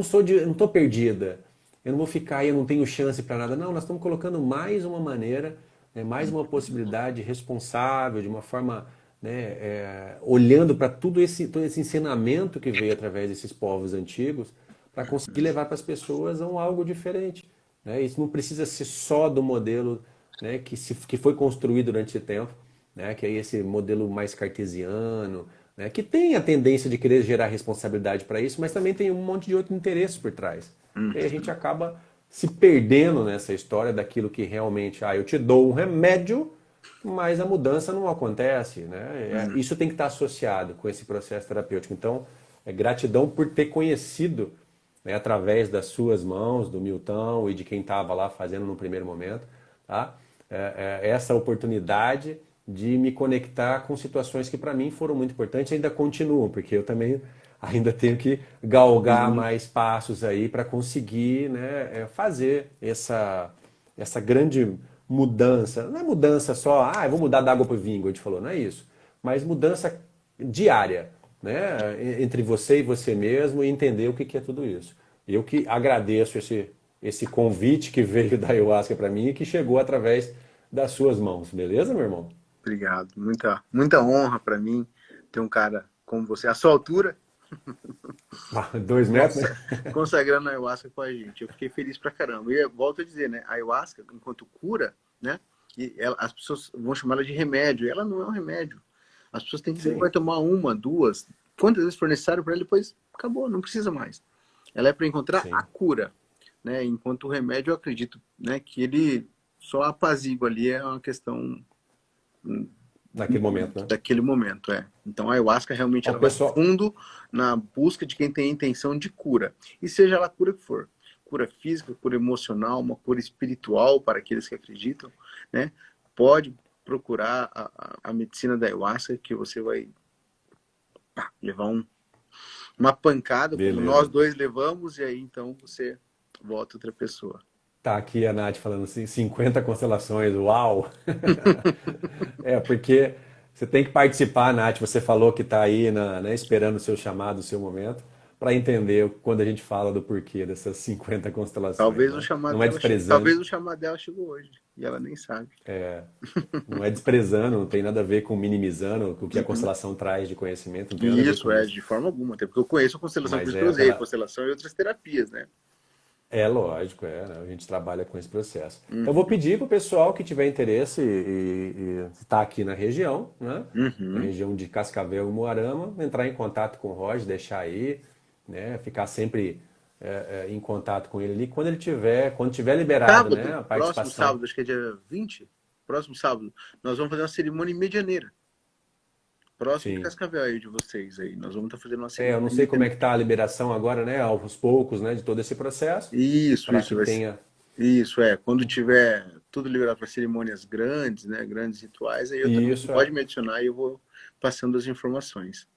não estou perdida, eu não vou ficar aí, eu não tenho chance para nada. Não, nós estamos colocando mais uma maneira, né, mais uma possibilidade responsável, de uma forma, né, olhando para todo esse ensinamento que veio através desses povos antigos, para conseguir levar para as pessoas algo diferente, né? Isso não precisa ser só do modelo, né, que foi construído durante esse tempo, né, que é esse modelo mais cartesiano, né, que tem a tendência de querer gerar responsabilidade para isso, mas também tem um monte de outros interesses por trás. E aí a gente acaba se perdendo nessa história daquilo que realmente, eu te dou um remédio, mas a mudança não acontece, né? Isso tem que estar associado com esse processo terapêutico. Então, gratidão por ter conhecido, né, através das suas mãos, do Milton e de quem estava lá fazendo no primeiro momento, tá? Essa oportunidade de me conectar com situações que para mim foram muito importantes e ainda continuam, porque eu também ainda tenho que galgar
Uhum.
mais passos aí para conseguir, né, fazer essa grande mudança. Não é mudança só, eu vou mudar da água para o vinho, a gente falou, não é isso. Mas mudança diária, né, entre você e você mesmo e entender o que é tudo isso. Eu que agradeço esse convite que veio da ayahuasca para mim e que chegou através das suas mãos, beleza, meu irmão?
Obrigado. Muita honra para mim ter um cara como você, à sua altura,
2 metros,
consa-
né?
consagrando a ayahuasca com a gente. Eu fiquei feliz pra caramba. E eu volto a dizer, né? A ayahuasca, enquanto cura, né? As pessoas vão chamar ela de remédio. E ela não é um remédio. As pessoas têm que dizer que vai
Sim,
tomar uma, duas, quantas vezes for necessário para ela, depois acabou, não precisa mais. Ela é para encontrar a
sim.
cura, né? Enquanto o remédio, eu acredito, né? Que ele só apazigua ali, é uma questão
Naquele momento, né?
daquele momento, é. Então a ayahuasca realmente
Ó,
ela vai
pessoal,
fundo na busca de quem tem a intenção de cura. E seja lá a cura que for. Cura física, cura emocional, uma cura espiritual para aqueles que acreditam, né? Pode procurar a medicina da ayahuasca que você vai levar uma pancada, como nós
beleza.
dois levamos, e aí então você volta outra pessoa.
Tá aqui a Nath falando assim, 50 constelações, uau! É, porque você tem que participar, Nath. Você falou que está aí né, esperando o seu chamado, o seu momento, para entender quando a gente fala do porquê dessas 50 constelações,
Talvez o
né?
chamado
Não é
dela chegue,
desprezando,
talvez o chamado dela chegou hoje e ela nem sabe.
não é desprezando, não tem nada a ver com minimizando o que a constelação traz de conhecimento, não tem nada a
E
ver
isso
com
é
isso.
de forma alguma, até porque eu conheço a constelação, por
Mas
isso que eu
é
usei a
aquela.
constelação e outras terapias, né?
É lógico, né? A gente trabalha com esse processo. Então, eu vou pedir para o pessoal que tiver interesse e está aqui na região, né? Na
Uhum.
região de Cascavel e Moarama, entrar em contato com o Roger, deixar aí, né? Ficar sempre em contato com ele ali. Quando tiver liberado, né?
Sábado,
A
próximo
participação.
sábado, acho que é dia 20, próximo sábado, nós vamos fazer uma cerimônia em Medianeira, próximo de
Sim.
Cascavel aí de vocês aí. Nós vamos estar fazendo uma
Eu
cerimônia
não
em
sei como é
Medianeira.
que tá a liberação agora, né? Aos poucos, né? De todo esse processo,
Isso,
para que
isso, vai ser.
tenha.
Isso, é. Quando tiver tudo liberado para cerimônias grandes, né? Grandes rituais, aí eu também
Isso,
pode me adicionar e eu vou passando as informações.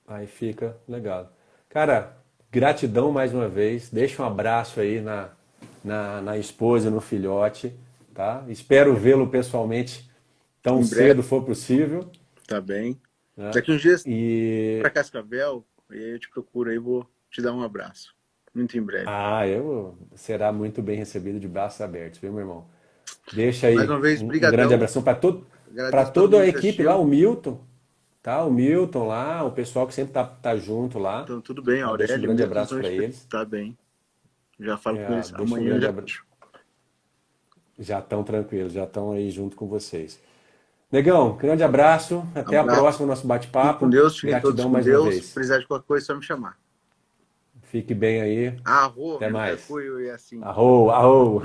aí fica legal. Cara, gratidão mais uma vez. Deixa um abraço aí na esposa, no filhote, tá? Espero vê-lo pessoalmente tão
Em breve,
cedo for possível,
tá bem.
né?
Daqui uns dias para
E
Cascavel, e aí eu te procuro aí, vou te dar um abraço. Muito em breve.
eu será muito bem recebido de braços abertos, viu, meu irmão? Deixa
Mais
aí
uma vez,
um grande
brigadão.
abração para
Agradeço a todo
toda
mundo
a
que
equipe lá,
assistiu.
o Milton, tá? O Milton lá, o pessoal que sempre tá junto lá,
Então, tudo bem,
tá? Deixa um
Aurélio,
grande
Milton,
abraço para eles.
tá bem. Já falo com eles
Deixa um
amanhã
grande
já.
abraço. Já estão tranquilos, já estão aí junto com vocês. Negão, grande abraço. Até a
Abraço.
próxima, nosso
Fiquem com
bate-papo.
Deus, fiquem todos
Gratidão
com
mais uma
Deus. Se
vez.
precisar de qualquer coisa, é só me chamar.
Fique bem aí.
Arro,
Até
me
mais.
apoio e assim.
Arrou, arrou.